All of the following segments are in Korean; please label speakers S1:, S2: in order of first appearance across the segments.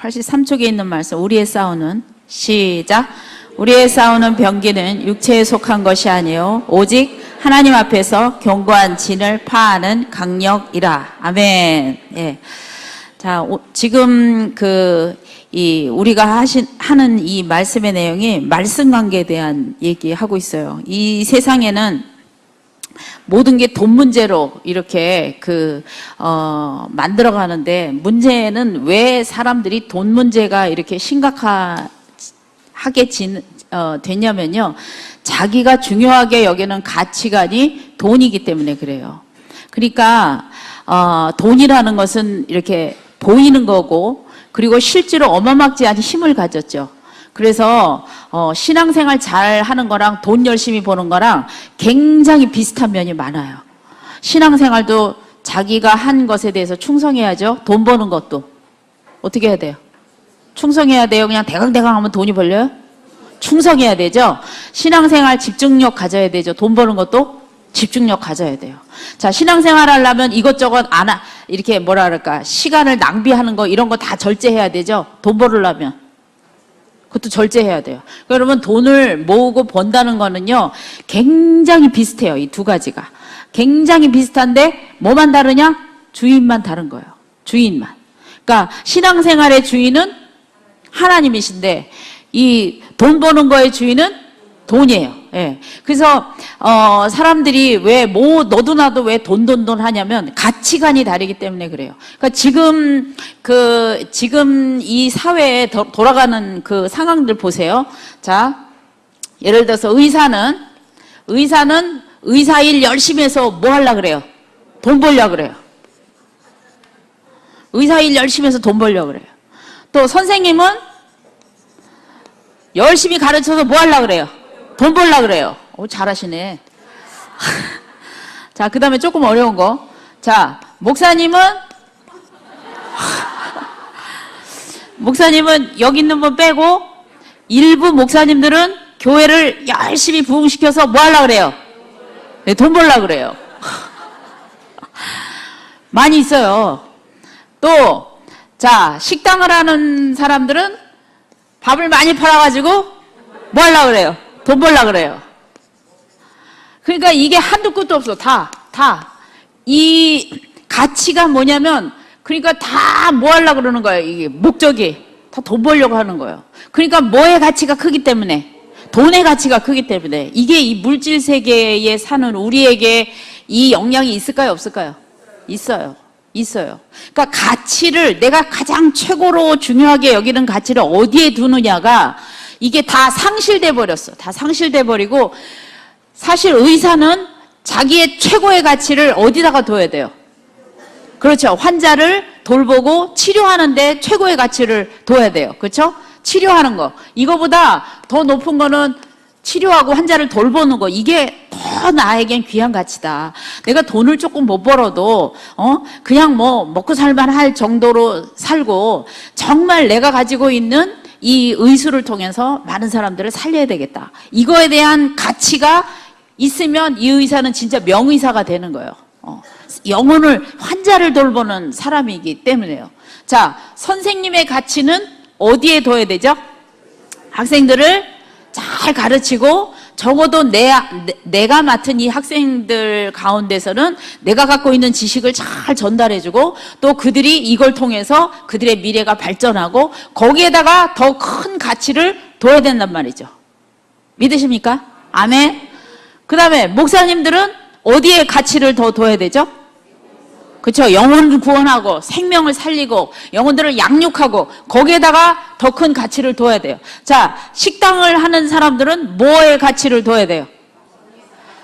S1: 83쪽에 있는 말씀, 우리의 싸우는, 시작. 우리의 싸우는 병기는 육체에 속한 것이 아니요 오직 하나님 앞에서 견고한 진을 파하는 강력이라. 아멘. 예. 자, 지금 우리가 하는 이 말씀의 내용이 말씀 관계에 대한 얘기하고 있어요. 이 세상에는 모든 게 돈 문제로 이렇게 만들어 가는데, 문제는 왜 사람들이 돈 문제가 이렇게 심각하게 됐냐면요, 자기가 중요하게 여기는 가치관이 돈이기 때문에 그래요. 그러니까 돈이라는 것은 이렇게 보이는 거고, 그리고 실제로 어마막지한 힘을 가졌죠. 그래서 신앙생활 잘 하는 거랑 돈 열심히 버는 거랑 굉장히 비슷한 면이 많아요. 신앙생활도 자기가 한 것에 대해서 충성해야죠. 돈 버는 것도 어떻게 해야 돼요? 충성해야 돼요. 그냥 대강대강 하면 돈이 벌려요? 충성해야 되죠. 신앙생활 집중력 가져야 되죠. 돈 버는 것도 집중력 가져야 돼요. 자, 신앙생활 하려면 이것저것 이렇게 뭐라 그럴까, 시간을 낭비하는 거 이런 거 다 절제해야 되죠. 돈 벌으려면 그것도 절제해야 돼요. 여러분, 돈을 모으고 번다는 거는요 굉장히 비슷해요. 이 두 가지가 굉장히 비슷한데 뭐만 다르냐? 주인만 다른 거예요. 주인만. 그러니까 신앙생활의 주인은 하나님이신데 이 돈 버는 거의 주인은 돈이에요. 예. 그래서 사람들이 왜 너도 나도 왜 돈 하냐면 가치관이 다르기 때문에 그래요. 그러니까 지금 이 사회에 돌아가는 그 상황들 보세요. 자, 예를 들어서 의사는 의사 일 열심히 해서 뭐 하려고 그래요? 돈 벌려고 그래요. 의사 일 열심히 해서 돈 벌려고 그래요. 또 선생님은 열심히 가르쳐서 뭐 하려고 그래요? 돈 벌려고 그래요. 잘하시네. 자, 그 다음에 조금 어려운 거. 자, 목사님은 여기 있는 분 빼고 일부 목사님들은 교회를 열심히 부흥시켜서 뭐 하려고 그래요? 네, 돈 벌려고 그래요. 많이 있어요. 또, 자, 식당을 하는 사람들은 밥을 많이 팔아가지고 뭐 하려고 그래요? 돈 벌려고 그래요. 그러니까 이게 한두 끝도 없어. 다. 이 가치가 뭐냐면, 그러니까 다 뭐 하려고 그러는 거예요. 이게 목적이 다 돈 벌려고 하는 거예요. 그러니까 뭐의 가치가 크기 때문에, 돈의 가치가 크기 때문에, 이게 이 물질 세계에 사는 우리에게 이 영향이 있을까요? 없을까요? 있어요. 그러니까 가치를, 내가 가장 최고로 중요하게 여기는 가치를 어디에 두느냐가 이게 다 상실돼 버렸어. 다 상실돼 버리고, 사실 의사는 자기의 최고의 가치를 어디다가 둬야 돼요? 그렇죠. 환자를 돌보고 치료하는데 최고의 가치를 둬야 돼요. 그렇죠? 치료하는 거. 이거보다 더 높은 거는 치료하고 환자를 돌보는 거. 이게 더 나에겐 귀한 가치다. 내가 돈을 조금 못 벌어도 그냥 뭐 먹고 살만 할 정도로 살고, 정말 내가 가지고 있는 이 의술을 통해서 많은 사람들을 살려야 되겠다. 이거에 대한 가치가 있으면 이 의사는 진짜 명의사가 되는 거예요. 영혼을, 환자를 돌보는 사람이기 때문에요. 자, 선생님의 가치는 어디에 둬야 되죠? 학생들을 잘 가르치고, 적어도 내가 맡은 이 학생들 가운데서는 내가 갖고 있는 지식을 잘 전달해주고, 또 그들이 이걸 통해서 그들의 미래가 발전하고, 거기에다가 더 큰 가치를 둬야 된단 말이죠. 믿으십니까? 아멘. 그 다음에 목사님들은 어디에 가치를 더 둬야 되죠? 그렇죠. 영혼을 구원하고 생명을 살리고 영혼들을 양육하고, 거기에다가 더 큰 가치를 둬야 돼요. 자, 식당을 하는 사람들은 뭐에 가치를 둬야 돼요?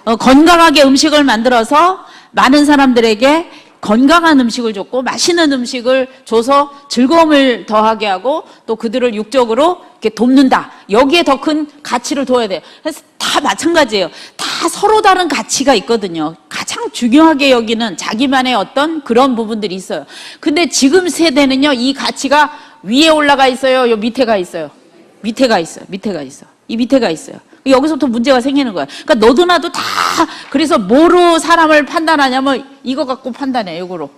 S1: 건강하게 음식을 만들어서 많은 사람들에게 건강한 음식을 줬고 맛있는 음식을 줘서 즐거움을 더하게 하고, 또 그들을 육적으로 이렇게 돕는다. 여기에 더 큰 가치를 둬야 돼요. 그래서 다 마찬가지예요. 다 서로 다른 가치가 있거든요. 가장 중요하게 여기는 자기만의 어떤 그런 부분들이 있어요. 근데 지금 세대는요, 이 가치가 위에 올라가 있어요? 요 밑에가 있어요? 밑에가 있어요. 이 밑에가 있어요. 여기서부터 문제가 생기는 거야. 그러니까 너도 나도 다, 그래서 뭐로 사람을 판단하냐면 이거 갖고 판단해. 요거로.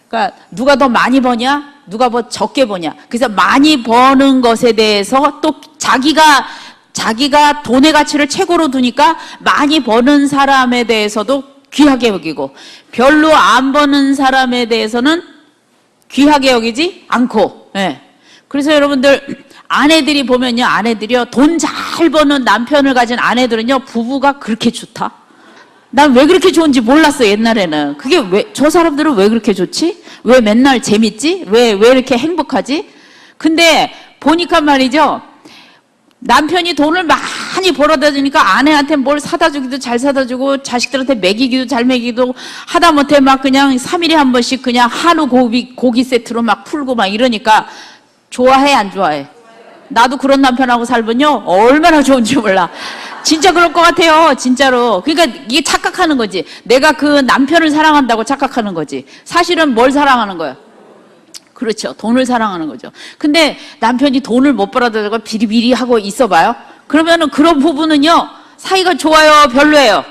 S1: 그러니까 누가 더 많이 버냐, 누가 뭐 적게 버냐. 그래서 많이 버는 것에 대해서 또 자기가 돈의 가치를 최고로 두니까 많이 버는 사람에 대해서도 귀하게 여기고, 별로 안 버는 사람에 대해서는 귀하게 여기지 않고. 예. 그래서 여러분들 아내들이 보면요, 아내들이요, 돈 잘 버는 남편을 가진 아내들은요, 부부가 그렇게 좋다. 난 왜 그렇게 좋은지 몰랐어, 옛날에는. 그게 저 사람들은 왜 그렇게 좋지? 왜 맨날 재밌지? 왜 이렇게 행복하지? 근데 보니까 말이죠, 남편이 돈을 많이 벌어다 주니까 아내한테 뭘 사다 주기도 잘 사다 주고, 자식들한테 먹이기도 잘 먹이기도, 하다못해 막 그냥 3일에 한 번씩 그냥 한우 고기 세트로 막 풀고 막 이러니까 좋아해, 안 좋아해? 나도 그런 남편하고 살면요, 얼마나 좋은지 몰라. 진짜 그럴 것 같아요, 진짜로. 그러니까 이게 착각하는 거지. 내가 그 남편을 사랑한다고 착각하는 거지. 사실은 뭘 사랑하는 거야? 그렇죠, 돈을 사랑하는 거죠. 근데 남편이 돈을 못 벌어다 주고 비리비리 하고 있어봐요. 그러면은 그런 부부는요, 사이가 좋아요, 별로예요?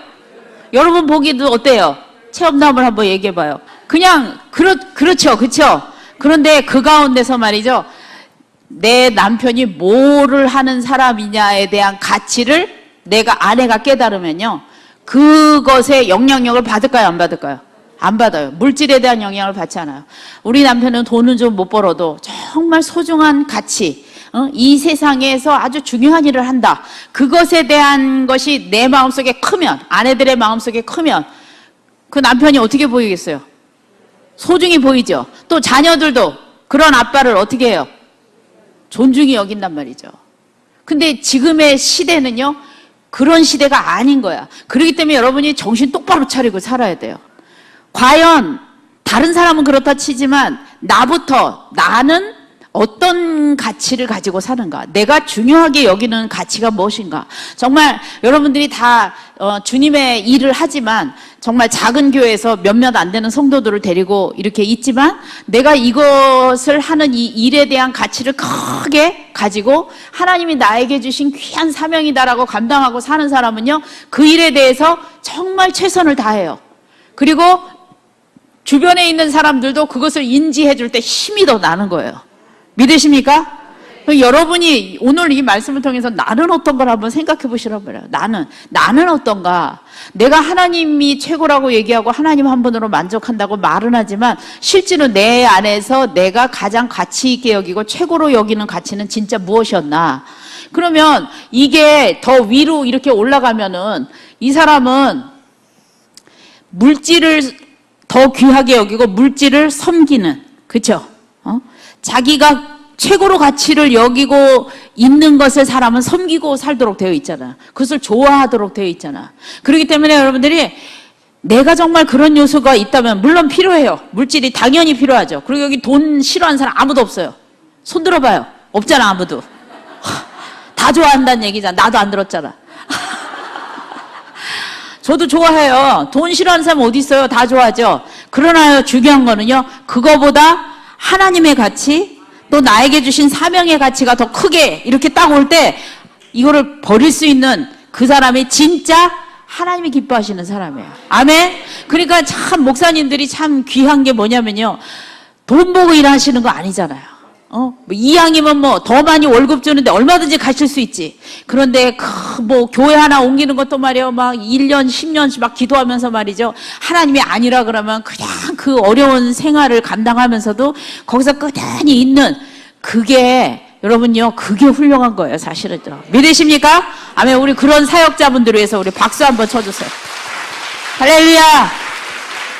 S1: 여러분 보기도 어때요? 체험담을 한번 얘기해봐요. 그냥 그렇죠, 그렇죠. 그런데 그 가운데서 말이죠, 내 남편이 뭐를 하는 사람이냐에 대한 가치를 아내가 깨달으면요, 그것에 영향력을 받을까요, 안 받을까요? 안 받아요. 물질에 대한 영향을 받지 않아요. 우리 남편은 돈은 좀 못 벌어도 정말 소중한 가치, 이 세상에서 아주 중요한 일을 한다. 그것에 대한 것이 내 마음속에 크면, 아내들의 마음속에 크면 그 남편이 어떻게 보이겠어요? 소중히 보이죠. 또 자녀들도 그런 아빠를 어떻게 해요? 존중히 여긴단 말이죠. 근데 지금의 시대는요, 그런 시대가 아닌 거야. 그렇기 때문에 여러분이 정신 똑바로 차리고 살아야 돼요. 과연 다른 사람은 그렇다 치지만 나는 어떤 가치를 가지고 사는가? 내가 중요하게 여기는 가치가 무엇인가? 정말 여러분들이 다 주님의 일을 하지만, 정말 작은 교회에서 몇몇 안 되는 성도들을 데리고 이렇게 있지만, 내가 이것을 하는 이 일에 대한 가치를 크게 가지고 하나님이 나에게 주신 귀한 사명이다라고 감당하고 사는 사람은요, 그 일에 대해서 정말 최선을 다해요. 그리고 주변에 있는 사람들도 그것을 인지해 줄 때 힘이 더 나는 거예요. 믿으십니까? 여러분이 오늘 이 말씀을 통해서 나는 어떤 걸 한번 생각해 보시라고 그래요. 나는 어떤가? 내가 하나님이 최고라고 얘기하고 하나님 한 분으로 만족한다고 말은 하지만, 실제로 내 안에서 내가 가장 가치 있게 여기고 최고로 여기는 가치는 진짜 무엇이었나? 그러면 이게 더 위로 이렇게 올라가면은 이 사람은 물질을 더 귀하게 여기고 물질을 섬기는, 그렇죠? 자기가 최고로 가치를 여기고 있는 것을 사람은 섬기고 살도록 되어 있잖아. 그것을 좋아하도록 되어 있잖아. 그렇기 때문에 여러분들이 내가 정말 그런 요소가 있다면, 물론 필요해요. 물질이 당연히 필요하죠. 그리고 여기 돈 싫어하는 사람 아무도 없어요. 손 들어봐요. 없잖아, 아무도. 다 좋아한다는 얘기잖아. 나도 안 들었잖아. 저도 좋아해요. 돈 싫어하는 사람 어디 있어요? 다 좋아하죠. 그러나 중요한 거는요, 그거보다 하나님의 가치, 또 나에게 주신 사명의 가치가 더 크게 이렇게 딱 올 때 이거를 버릴 수 있는 그 사람이 진짜 하나님이 기뻐하시는 사람이에요. 아멘? 그러니까 참 목사님들이 참 귀한 게 뭐냐면요, 돈 보고 일하시는 거 아니잖아요. 이왕이면 뭐 더 많이 월급 주는데 얼마든지 가실 수 있지. 그런데 교회 하나 옮기는 것도 말이에요, 막 1년 10년씩 막 기도하면서 말이죠, 하나님이 아니라 그러면 그냥 그 어려운 생활을 감당하면서도 거기서 꾸준히 있는, 그게 여러분요, 그게 훌륭한 거예요, 사실은. 믿으십니까? 아멘. 우리 그런 사역자분들을 위해서 우리 박수 한번 쳐주세요. 할렐루야.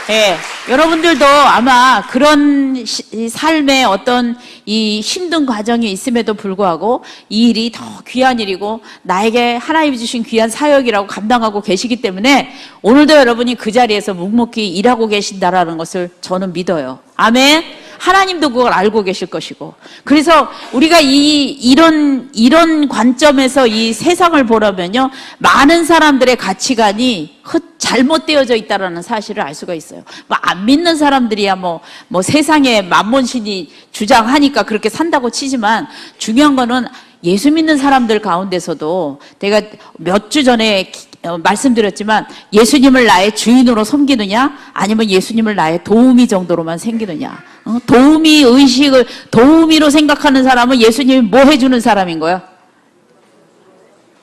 S1: 예, 여러분들도 아마 그런 삶의 어떤 이 힘든 과정이 있음에도 불구하고 이 일이 더 귀한 일이고 나에게 하나님이 주신 귀한 사역이라고 감당하고 계시기 때문에 오늘도 여러분이 그 자리에서 묵묵히 일하고 계신다라는 것을 저는 믿어요. 아멘. 하나님도 그걸 알고 계실 것이고, 그래서 우리가 이런 관점에서 이 세상을 보려면요, 많은 사람들의 가치관이 잘못되어져 있다라는 사실을 알 수가 있어요. 안 믿는 사람들이야 뭐 세상에 만몬신이 주장하니까 그렇게 산다고 치지만, 중요한 거는 예수 믿는 사람들 가운데서도 내가 몇 주 전에 말씀드렸지만 예수님을 나의 주인으로 섬기느냐 아니면 예수님을 나의 도우미 정도로만 생기느냐. 도우미 의식을 도우미로 생각하는 사람은 예수님이 뭐 해주는 사람인 거야?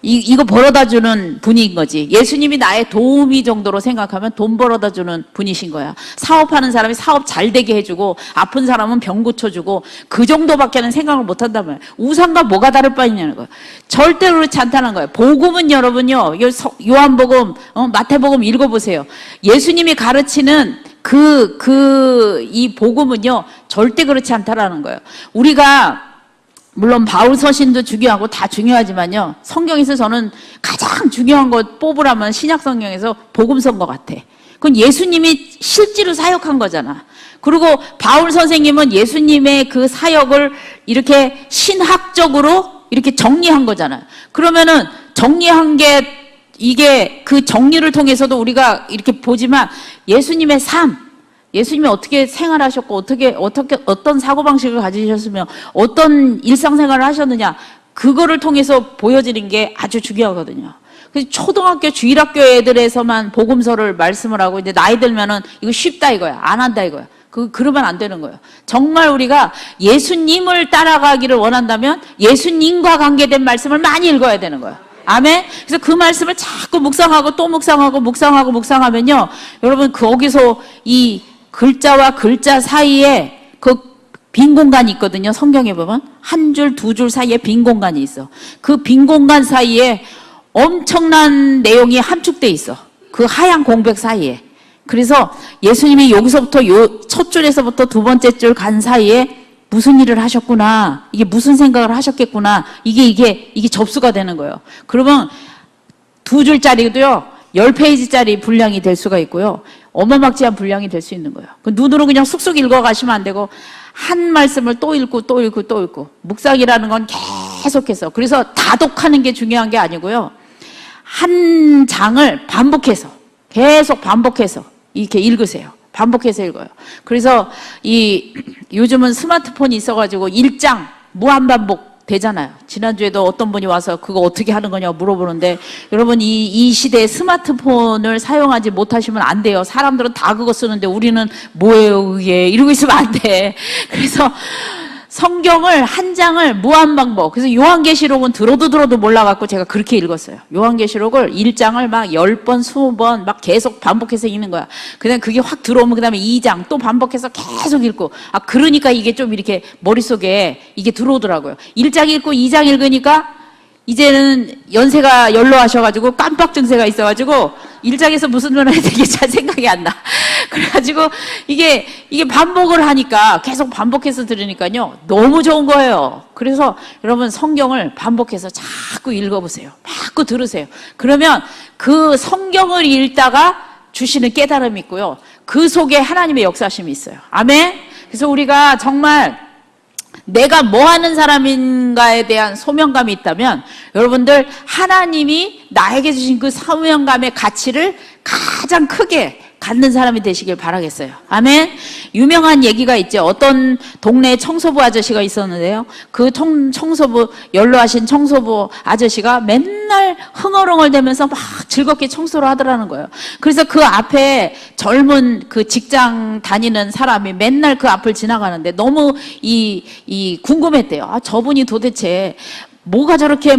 S1: 이거 벌어다 주는 분인 거지. 예수님이 나의 도우미 정도로 생각하면 돈 벌어다 주는 분이신 거야. 사업하는 사람이 사업 잘 되게 해주고 아픈 사람은 병 고쳐주고 그 정도밖에는 생각을 못 한단 말이야. 우상과 뭐가 다를 바 있냐는 거야. 절대로 그렇지 않다는 거예요. 복음은 여러분요. 요한복음, 마태복음 읽어보세요. 예수님이 가르치는 이 복음은요. 절대 그렇지 않다라는 거예요. 우리가 물론 바울 서신도 중요하고 다 중요하지만요. 성경에서 저는 가장 중요한 거 뽑으라면 신약 성경에서 복음서인 것 같아. 그건 예수님이 실제로 사역한 거잖아. 그리고 바울 선생님은 예수님의 그 사역을 이렇게 신학적으로 이렇게 정리한 거잖아요. 그러면은 정리한 게 이게 그 정리를 통해서도 우리가 이렇게 보지만 예수님의 삶, 예수님이 어떻게 생활하셨고 어떤 사고방식을 가지셨으며 어떤 일상생활을 하셨느냐 그거를 통해서 보여지는 게 아주 중요하거든요. 그래서 초등학교 주일학교 애들에서만 복음서를 말씀을 하고 이제 나이 들면은 이거 쉽다 이거야. 안 한다 이거야. 그러면 안 되는 거예요. 정말 우리가 예수님을 따라가기를 원한다면 예수님과 관계된 말씀을 많이 읽어야 되는 거예요. 아멘? 그래서 그 말씀을 자꾸 묵상하고 또 묵상하면요. 여러분 거기서 이 글자와 글자 사이에 그 빈 공간이 있거든요. 성경에 보면 한 줄, 두 줄 사이에 빈 공간이 있어. 그 빈 공간 사이에 엄청난 내용이 함축돼 있어. 그 하얀 공백 사이에. 그래서 예수님이 여기서부터 요 첫 줄에서부터 두 번째 줄 간 사이에 무슨 일을 하셨구나. 이게 무슨 생각을 하셨겠구나. 이게 접수가 되는 거예요. 그러면 두 줄짜리도요. 10페이지짜리 분량이 될 수가 있고요. 어마막지한 분량이 될 수 있는 거예요. 눈으로 그냥 쑥쑥 읽어가시면 안 되고 한 말씀을 또 읽고 묵상이라는 건 계속해서 그래서 다독하는 게 중요한 게 아니고요. 한 장을 반복해서 계속 반복해서 이렇게 읽으세요. 반복해서 읽어요. 그래서 요즘은 스마트폰이 있어가지고 1장 무한반복 되잖아요. 지난주에도 어떤 분이 와서 그거 어떻게 하는 거냐고 물어보는데 여러분 이 시대에 스마트폰을 사용하지 못하시면 안 돼요. 사람들은 다 그거 쓰는데 우리는 뭐예요 그게 이러고 있으면 안 돼. 그래서 성경을 한 장을 무한반복. 그래서 요한계시록은 들어도 몰라갖고 제가 그렇게 읽었어요. 요한계시록을 1장을 막 10번, 20번 막 계속 반복해서 읽는 거야. 그냥 그게 확 들어오면 그 다음에 2장 또 반복해서 계속 읽고. 그러니까 이게 좀 이렇게 머릿속에 이게 들어오더라고요. 1장 읽고 2장 읽으니까 이제는 연세가 연로하셔가지고 깜빡 증세가 있어가지고 1장에서 무슨 말을 해야 되게 잘 생각이 안 나. 그래가지고 이게 반복을 하니까 계속 반복해서 들으니까요 너무 좋은 거예요. 그래서 여러분 성경을 반복해서 자꾸 읽어보세요. 자꾸 들으세요. 그러면 그 성경을 읽다가 주시는 깨달음이 있고요. 그 속에 하나님의 역사심이 있어요. 아멘. 그래서 우리가 정말 내가 뭐 하는 사람인가에 대한 소명감이 있다면 여러분들 하나님이 나에게 주신 그 소명감의 가치를 가장 크게 갖는 사람이 되시길 바라겠어요. 아멘. 유명한 얘기가 있죠. 어떤 동네에 청소부 아저씨가 있었는데요. 그 청소부 연로하신 청소부 아저씨가 맨날 흥얼흥얼대면서 막 즐겁게 청소를 하더라는 거예요. 그래서 그 앞에 젊은 그 직장 다니는 사람이 맨날 그 앞을 지나가는데 너무 궁금했대요. 저분이 도대체 뭐가 저렇게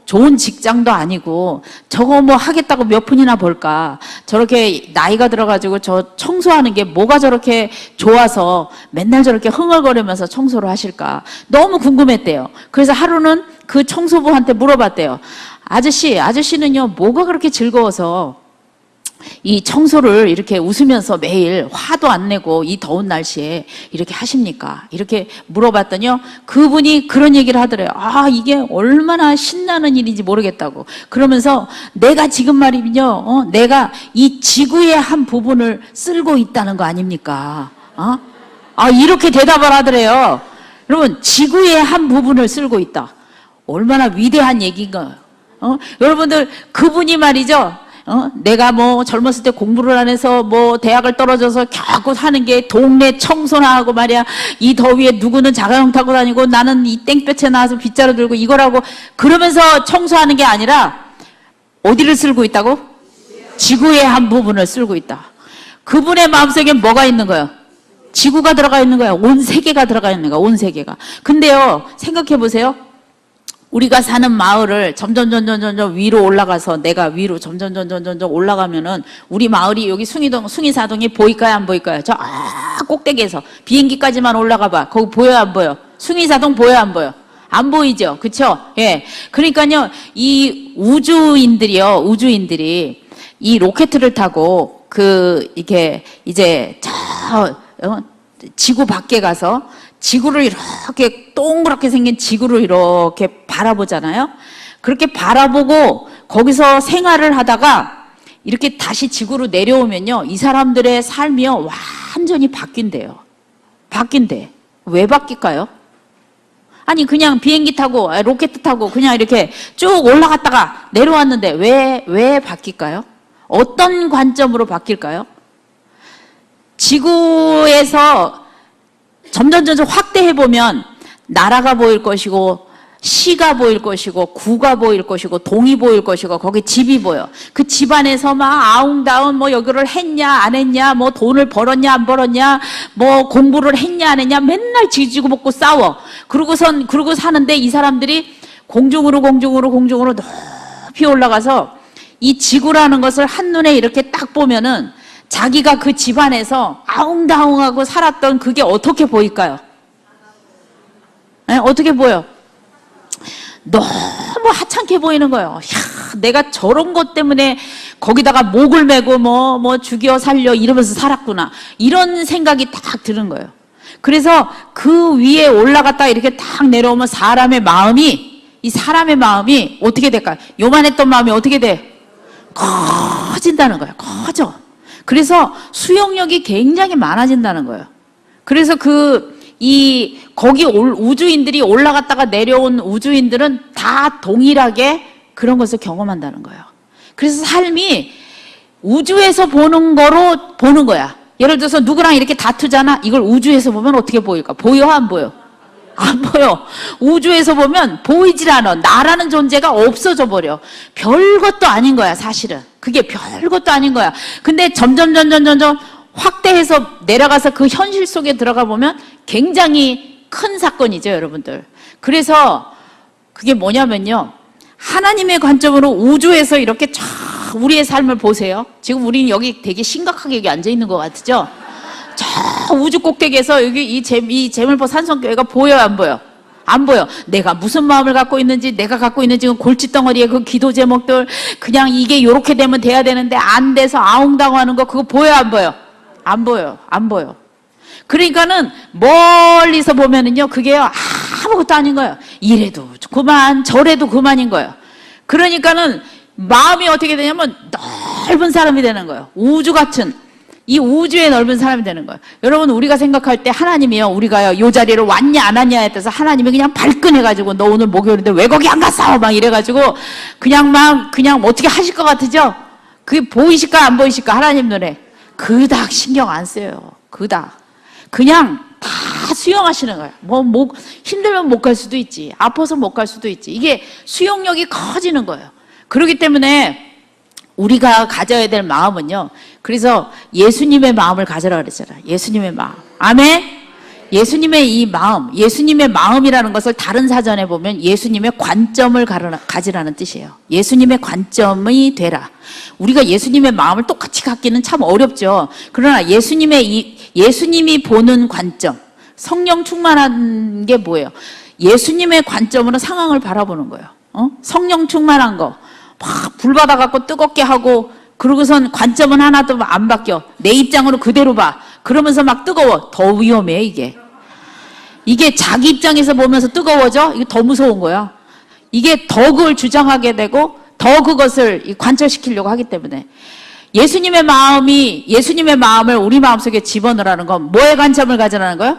S1: 좋은 직장도 아니고 저거 하겠다고 몇 푼이나 벌까? 저렇게 나이가 들어가지고 저 청소하는 게 뭐가 저렇게 좋아서 맨날 저렇게 흥얼거리면서 청소를 하실까? 너무 궁금했대요. 그래서 하루는 그 청소부한테 물어봤대요. 아저씨는요 뭐가 그렇게 즐거워서 이 청소를 이렇게 웃으면서 매일 화도 안 내고 이 더운 날씨에 이렇게 하십니까? 이렇게 물어봤더니요. 그분이 그런 얘기를 하더래요. 이게 얼마나 신나는 일인지 모르겠다고. 그러면서 내가 지금 말이면요. 내가 이 지구의 한 부분을 쓸고 있다는 거 아닙니까? 이렇게 대답을 하더래요. 여러분, 지구의 한 부분을 쓸고 있다. 얼마나 위대한 얘기인가요? 여러분들, 그분이 말이죠. 내가 젊었을 때 공부를 안 해서 대학을 떨어져서 겨우 하는 게 동네 청소나 하고 말이야. 이 더위에 누구는 자가용 타고 다니고 나는 이 땡볕에 나와서 빗자루 들고 이거라고 그러면서 청소하는 게 아니라 어디를 쓸고 있다고? 지구의 한 부분을 쓸고 있다. 그분의 마음속에 뭐가 있는 거예요? 지구가 들어가 있는 거예요. 온 세계가 들어가 있는 거예요. 온 세계가. 근데요, 생각해 보세요. 우리가 사는 마을을 점점 위로 올라가서 내가 위로 점점 올라가면은 우리 마을이 여기 숭이사동이 보일까요? 안 보일까요? 저 꼭대기에서 비행기까지만 올라가 봐. 거기 보여요? 안 보여? 숭이사동 보여요? 안 보여? 안 보이죠? 그쵸? 예. 그러니까요, 이 우주인들이 이 로켓을 타고 이렇게 이제 지구 밖에 가서 지구를 이렇게 동그랗게 생긴 지구를 이렇게 바라보잖아요. 그렇게 바라보고 거기서 생활을 하다가 이렇게 다시 지구로 내려오면요, 이 사람들의 삶이요 완전히 바뀐대요. 바뀐대. 왜 바뀔까요? 아니 그냥 비행기 타고 로켓 타고 그냥 이렇게 쭉 올라갔다가 내려왔는데 왜 바뀔까요? 어떤 관점으로 바뀔까요? 지구에서 점점 확대해보면 나라가 보일 것이고 시가 보일 것이고 구가 보일 것이고 동이 보일 것이고 거기 집이 보여. 그 집 안에서 막 아웅다웅 뭐 여기를 했냐 안 했냐 뭐 돈을 벌었냐 안 벌었냐 뭐 공부를 했냐 안 했냐 맨날 지지고 볶고 싸워. 그러고 사는데 이 사람들이 공중으로 높이 올라가서 이 지구라는 것을 한눈에 이렇게 딱 보면은 자기가 그 집안에서 아웅다웅하고 살았던 그게 어떻게 보일까요? 네? 어떻게 보여? 너무 하찮게 보이는 거예요. 야, 내가 저런 것 때문에 거기다가 목을 메고 뭐 죽여 살려 이러면서 살았구나. 이런 생각이 딱 드는 거예요. 그래서 그 위에 올라갔다가 이렇게 딱 내려오면 이 사람의 마음이 어떻게 될까요? 요만했던 마음이 어떻게 돼? 커진다는 거예요. 커져. 그래서 수용력이 굉장히 많아진다는 거예요. 그래서 거기 우주인들이 올라갔다가 내려온 우주인들은 다 동일하게 그런 것을 경험한다는 거예요. 그래서 삶이 우주에서 보는 거로 보는 거야. 예를 들어서 누구랑 이렇게 다투잖아. 이걸 우주에서 보면 어떻게 보일까? 보여? 안 보여? 안 보여. 우주에서 보면 보이질 않아. 나라는 존재가 없어져 버려. 별것도 아닌 거야, 사실은. 그게 별것도 아닌 거야. 근데 점점 확대해서 내려가서 그 현실 속에 들어가 보면 굉장히 큰 사건이죠, 여러분들. 그래서 그게 뭐냐면요. 하나님의 관점으로 우주에서 이렇게 쫙 우리의 삶을 보세요. 지금 우리는 여기 되게 심각하게 여기 앉아 있는 것 같죠? 저 우주 꼭대기에서 여기 이 제물포 산성교회가 보여요, 안 보여? 안 보여. 내가 무슨 마음을 갖고 있는지, 내가 갖고 있는 지금 골칫덩어리에 그 기도 제목들, 그냥 이게 요렇게 되면 돼야 되는데 안 돼서 아웅다웅하는 거 그거 보여, 안 보여? 안 보여. 안 보여. 그러니까는 멀리서 보면은요, 그게요, 아무것도 아닌 거예요. 이래도 그만, 저래도 그만인 거예요. 그러니까는 마음이 어떻게 되냐면 넓은 사람이 되는 거예요. 우주 같은. 이 우주의 넓은 사람이 되는 거예요. 여러분, 우리가 생각할 때 하나님이요, 우리가요, 요 자리를 왔냐 안 왔냐에 따라서 하나님이 그냥 발끈해가지고 너 오늘 목요일인데 왜 거기 안 갔어? 막 이래가지고 그냥 어떻게 하실 것 같으죠? 그게 보이실까 안 보이실까? 하나님 눈에. 그닥 신경 안 써요. 그닥. 그냥 다 수용하시는 거예요. 힘들면 못 갈 수도 있지. 아파서 못 갈 수도 있지. 이게 수용력이 커지는 거예요. 그렇기 때문에 우리가 가져야 될 마음은요. 그래서 예수님의 마음을 가져라 그랬잖아요. 예수님의 마음. 아멘? 예수님의 이 마음, 예수님의 마음이라는 것을 다른 사전에 보면 예수님의 관점을 가지라는 뜻이에요. 예수님의 관점이 되라. 우리가 예수님의 마음을 똑같이 갖기는 참 어렵죠. 그러나 예수님이 보는 관점, 성령 충만한 게 뭐예요? 예수님의 관점으로 상황을 바라보는 거예요. 성령 충만한 거. 막 불 받아갖고 뜨겁게 하고 그러고선 관점은 하나도 안 바뀌어. 내 입장으로 그대로 봐. 그러면서 막 뜨거워. 더 위험해, 이게. 이게 자기 입장에서 보면서 뜨거워져? 이게 더 무서운 거야. 이게 더 그걸 주장하게 되고 더 그것을 관철시키려고 하기 때문에 예수님의 마음을 우리 마음속에 집어넣으라는 건 뭐의 관점을 가져라는 거예요?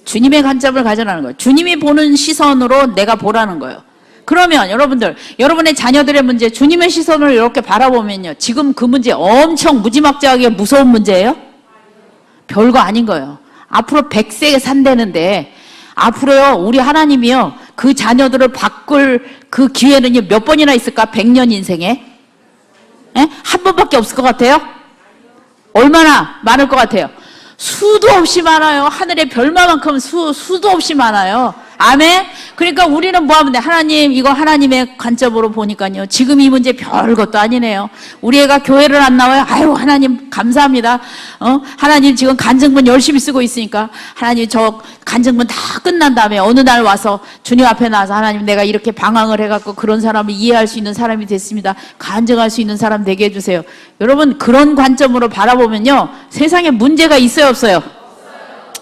S1: 주님의 관점을 가져라는 거예요. 주님이 보는 시선으로 내가 보라는 거예요. 그러면 여러분들, 여러분의 자녀들의 문제 주님의 시선으로 이렇게 바라보면요, 지금 그 문제 엄청 무지막지하게 무서운 문제예요? 별거 아닌 거예요. 앞으로 100세 산다는데 앞으로요, 우리 하나님이요, 그 자녀들을 바꿀 그 기회는 몇 번이나 있을까? 100년 인생에 예? 한 번밖에 없을 것 같아요? 얼마나 많을 것 같아요? 수도 없이 많아요. 하늘의 별만큼 수도 없이 많아요. 아멘? 그러니까 우리는 뭐 하면 돼? 하나님, 이거 하나님의 관점으로 보니까요. 지금 이 문제 별것도 아니네요. 우리 애가 교회를 안 나와요. 아유, 하나님, 감사합니다. 하나님 지금 간증문 열심히 쓰고 있으니까. 하나님, 저 간증문 다 끝난 다음에 어느 날 와서 주님 앞에 나와서 하나님, 내가 이렇게 방황을 해갖고 그런 사람을 이해할 수 있는 사람이 됐습니다. 간증할 수 있는 사람 되게 해주세요. 여러분, 그런 관점으로 바라보면요. 세상에 문제가 있어요, 없어요?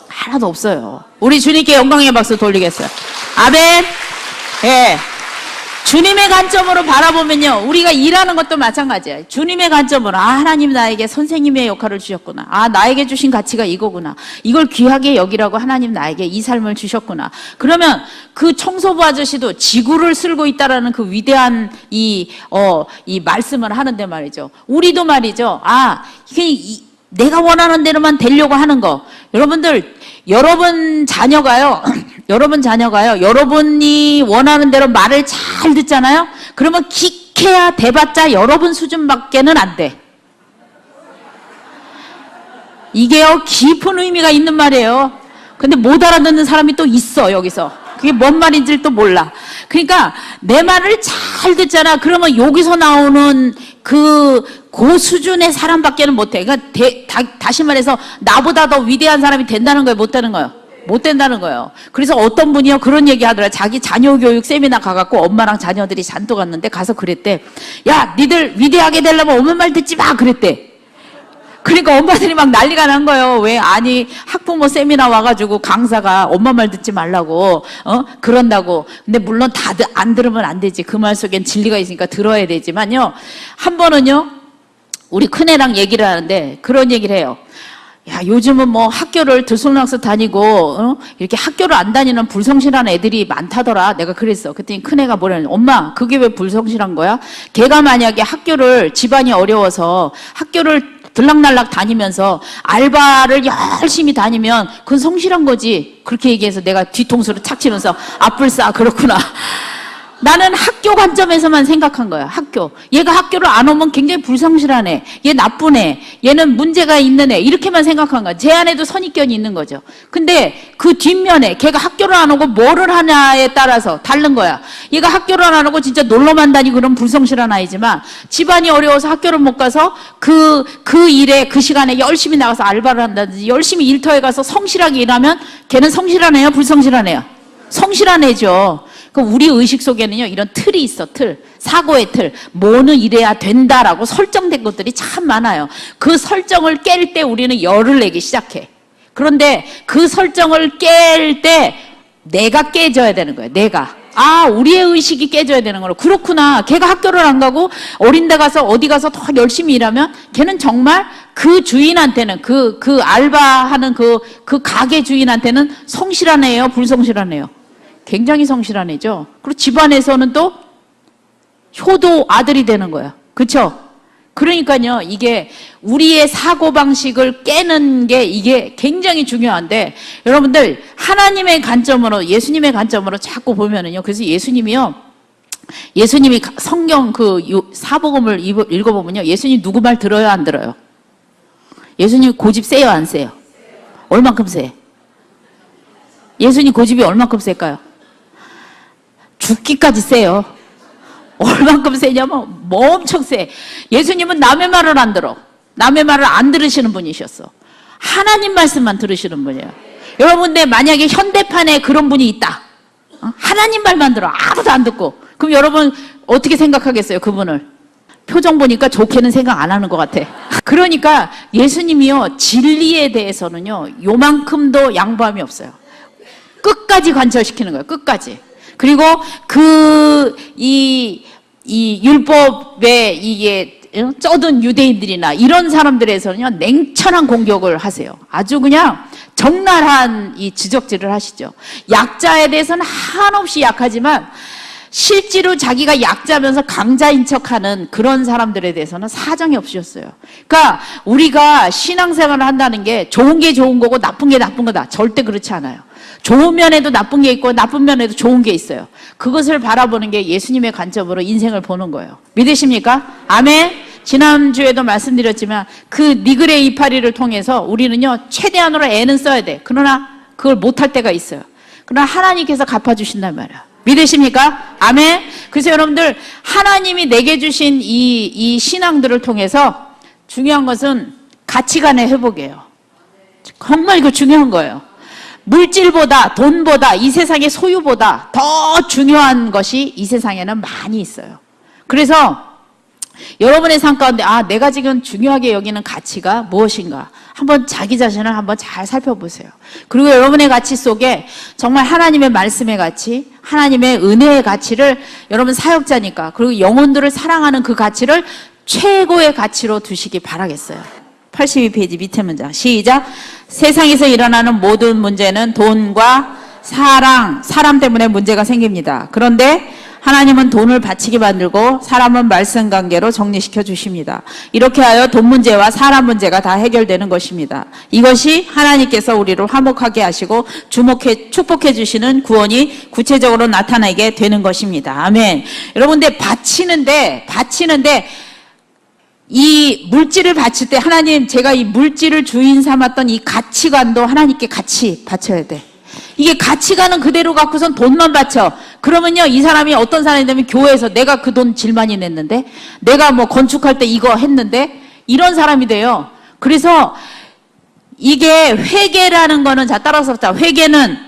S1: 하나도 없어요. 우리 주님께 영광의 박수 돌리겠어요. 아멘. 예. 주님의 관점으로 바라보면요. 우리가 일하는 것도 마찬가지예요. 주님의 관점으로 하나님 나에게 선생님의 역할을 주셨구나. 나에게 주신 가치가 이거구나. 이걸 귀하게 여기라고 하나님 나에게 이 삶을 주셨구나. 그러면 그 청소부 아저씨도 지구를 쓸고 있다라는 그 위대한 이 말씀을 하는데 말이죠. 우리도 말이죠. 이게 내가 원하는 대로만 되려고 하는 거. 여러분 자녀가요, 여러분이 원하는 대로 말을 잘 듣잖아요? 그러면 기케야 대봤자 여러분 수준밖에는 안 돼. 이게요, 깊은 의미가 있는 말이에요. 근데 못 알아듣는 사람이 또 있어, 여기서. 그게 뭔 말인지를 또 몰라. 그러니까 내 말을 잘 듣잖아. 그러면 여기서 나오는 그 수준의 사람밖에는 못해. 그러니까 다시 말해서 나보다 더 위대한 사람이 된다는 거예요? 못 되는 거예요? 못 된다는 거예요. 그래서 어떤 분이요 그런 얘기 하더라. 자기 자녀 교육 세미나 가갖고 엄마랑 자녀들이 잔뜩 갔는데 가서 그랬대. 야, 니들 위대하게 되려면 엄마 말 듣지 마. 그랬대. 그러니까 엄마들이 막 난리가 난 거예요. 왜? 학부모 세미나 와가지고 강사가 엄마 말 듣지 말라고, 그런다고. 근데 물론 다들 안 들으면 안 되지. 그 말 속엔 진리가 있으니까 들어야 되지만요. 한 번은요, 우리 큰애랑 얘기를 하는데 그런 얘기를 해요. 야, 요즘은 뭐 학교를 들쑥날쑥 다니고, 이렇게 학교를 안 다니는 불성실한 애들이 많다더라. 내가 그랬어. 그랬더니 큰애가 뭐라냐. 엄마, 그게 왜 불성실한 거야? 걔가 만약에 집안이 어려워서 학교를 들락날락 다니면서 알바를 열심히 다니면 그건 성실한 거지. 그렇게 얘기해서 내가 뒤통수를 착 치면서 아뿔싸 그렇구나. 나는 학교 관점에서만 생각한 거야. 얘가 학교를 안 오면 굉장히 불성실한 애. 얘 나쁜 애. 얘는 문제가 있는 애. 이렇게만 생각한 거야. 제 안에도 선입견이 있는 거죠. 근데 그 뒷면에 걔가 학교를 안 오고 뭐를 하냐에 따라서 다른 거야. 얘가 학교를 안 오고 진짜 놀러만 다니고 그런 불성실한 아이지만 집안이 어려워서 학교를 못 가서 그 일에 그 시간에 열심히 나가서 알바를 한다든지 열심히 일터에 가서 성실하게 일하면 걔는 성실한 애야? 불성실한 애야? 성실한 애죠. 우리 의식 속에는요, 이런 틀이 있어, 사고의 틀. 뭐는 이래야 된다라고 설정된 것들이 참 많아요. 그 설정을 깰 때 우리는 열을 내기 시작해. 그런데 그 설정을 깰 때 내가 깨져야 되는 거예요, 내가. 우리의 의식이 깨져야 되는 거로. 그렇구나. 걔가 학교를 안 가고 어린 데 가서 어디 가서 더 열심히 일하면 걔는 정말 그 주인한테는 그 알바하는 그 가게 주인한테는 성실한 애예요, 불성실한 애예요? 굉장히 성실한 애죠. 그리고 집안에서는 또 효도 아들이 되는 거야. 그렇죠? 그러니까요, 이게 우리의 사고방식을 깨는 게 이게 굉장히 중요한데, 여러분들 하나님의 관점으로, 예수님의 관점으로 자꾸 보면은요, 그래서 예수님이 성경 사복음을 읽어보면요, 예수님 누구 말 들어요, 안 들어요? 예수님 고집 세요, 안 세요? 얼만큼 세? 예수님 고집이 얼만큼 셀까요? 죽기까지 세요. 얼만큼 세냐면 뭐 엄청 세. 예수님은 남의 말을 안 들어. 남의 말을 안 들으시는 분이셨어. 하나님 말씀만 들으시는 분이에요. 여러분, 근데 만약에 현대판에 그런 분이 있다. 하나님 말만 들어. 아무도 안 듣고. 그럼 여러분 어떻게 생각하겠어요, 그분을? 표정 보니까 좋게는 생각 안 하는 것 같아. 그러니까 예수님이요, 진리에 대해서는요, 요만큼도 양보함이 없어요. 끝까지 관철시키는 거예요. 끝까지. 그리고 이 율법에 이게 쩌든 유대인들이나 이런 사람들에서는요, 냉철한 공격을 하세요. 아주 그냥 적나라한 이 지적질을 하시죠. 약자에 대해서는 한없이 약하지만 실제로 자기가 약자면서 강자인 척하는 그런 사람들에 대해서는 사정이 없으셨어요. 그러니까 우리가 신앙생활을 한다는 게 좋은 게 좋은 거고 나쁜 게 나쁜 거다. 절대 그렇지 않아요. 좋은 면에도 나쁜 게 있고 나쁜 면에도 좋은 게 있어요. 그것을 바라보는 게 예수님의 관점으로 인생을 보는 거예요. 믿으십니까? 아멘. 지난주에도 말씀드렸지만 그 니그레 이파리를 통해서 우리는요 최대한으로 애는 써야 돼. 그러나 그걸 못할 때가 있어요. 그러나 하나님께서 갚아주신단 말이야. 믿으십니까? 아멘. 그래서 여러분들 하나님이 내게 주신 이 신앙들을 통해서 중요한 것은 가치관의 회복이에요. 정말 이거 중요한 거예요. 물질보다 돈보다 이 세상의 소유보다 더 중요한 것이 이 세상에는 많이 있어요. 그래서 여러분의 삶 가운데 내가 지금 중요하게 여기는 가치가 무엇인가 한번 자기 자신을 한번 잘 살펴보세요. 그리고 여러분의 가치 속에 정말 하나님의 말씀의 가치, 하나님의 은혜의 가치를 여러분 사역자니까 그리고 영혼들을 사랑하는 그 가치를 최고의 가치로 두시기 바라겠어요. 82페이지 밑에 문장 시작. 세상에서 일어나는 모든 문제는 돈과 사람 때문에 문제가 생깁니다. 그런데 하나님은 돈을 바치게 만들고 사람은 말씀 관계로 정리시켜 주십니다. 이렇게 하여 돈 문제와 사람 문제가 다 해결되는 것입니다. 이것이 하나님께서 우리를 화목하게 하시고 축복해 주시는 구원이 구체적으로 나타나게 되는 것입니다. 아멘. 여러분들 바치는데 이 물질을 바칠 때 하나님 제가 이 물질을 주인 삼았던 이 가치관도 하나님께 같이 바쳐야 돼. 이게 가치관은 그대로 갖고선 돈만 바쳐. 그러면요 이 사람이 어떤 사람이 되면 교회에서 내가 그 돈 질 많이 냈는데 내가 뭐 건축할 때 이거 했는데 이런 사람이 돼요. 그래서 이게 회개라는 거는 자 따라서 회개는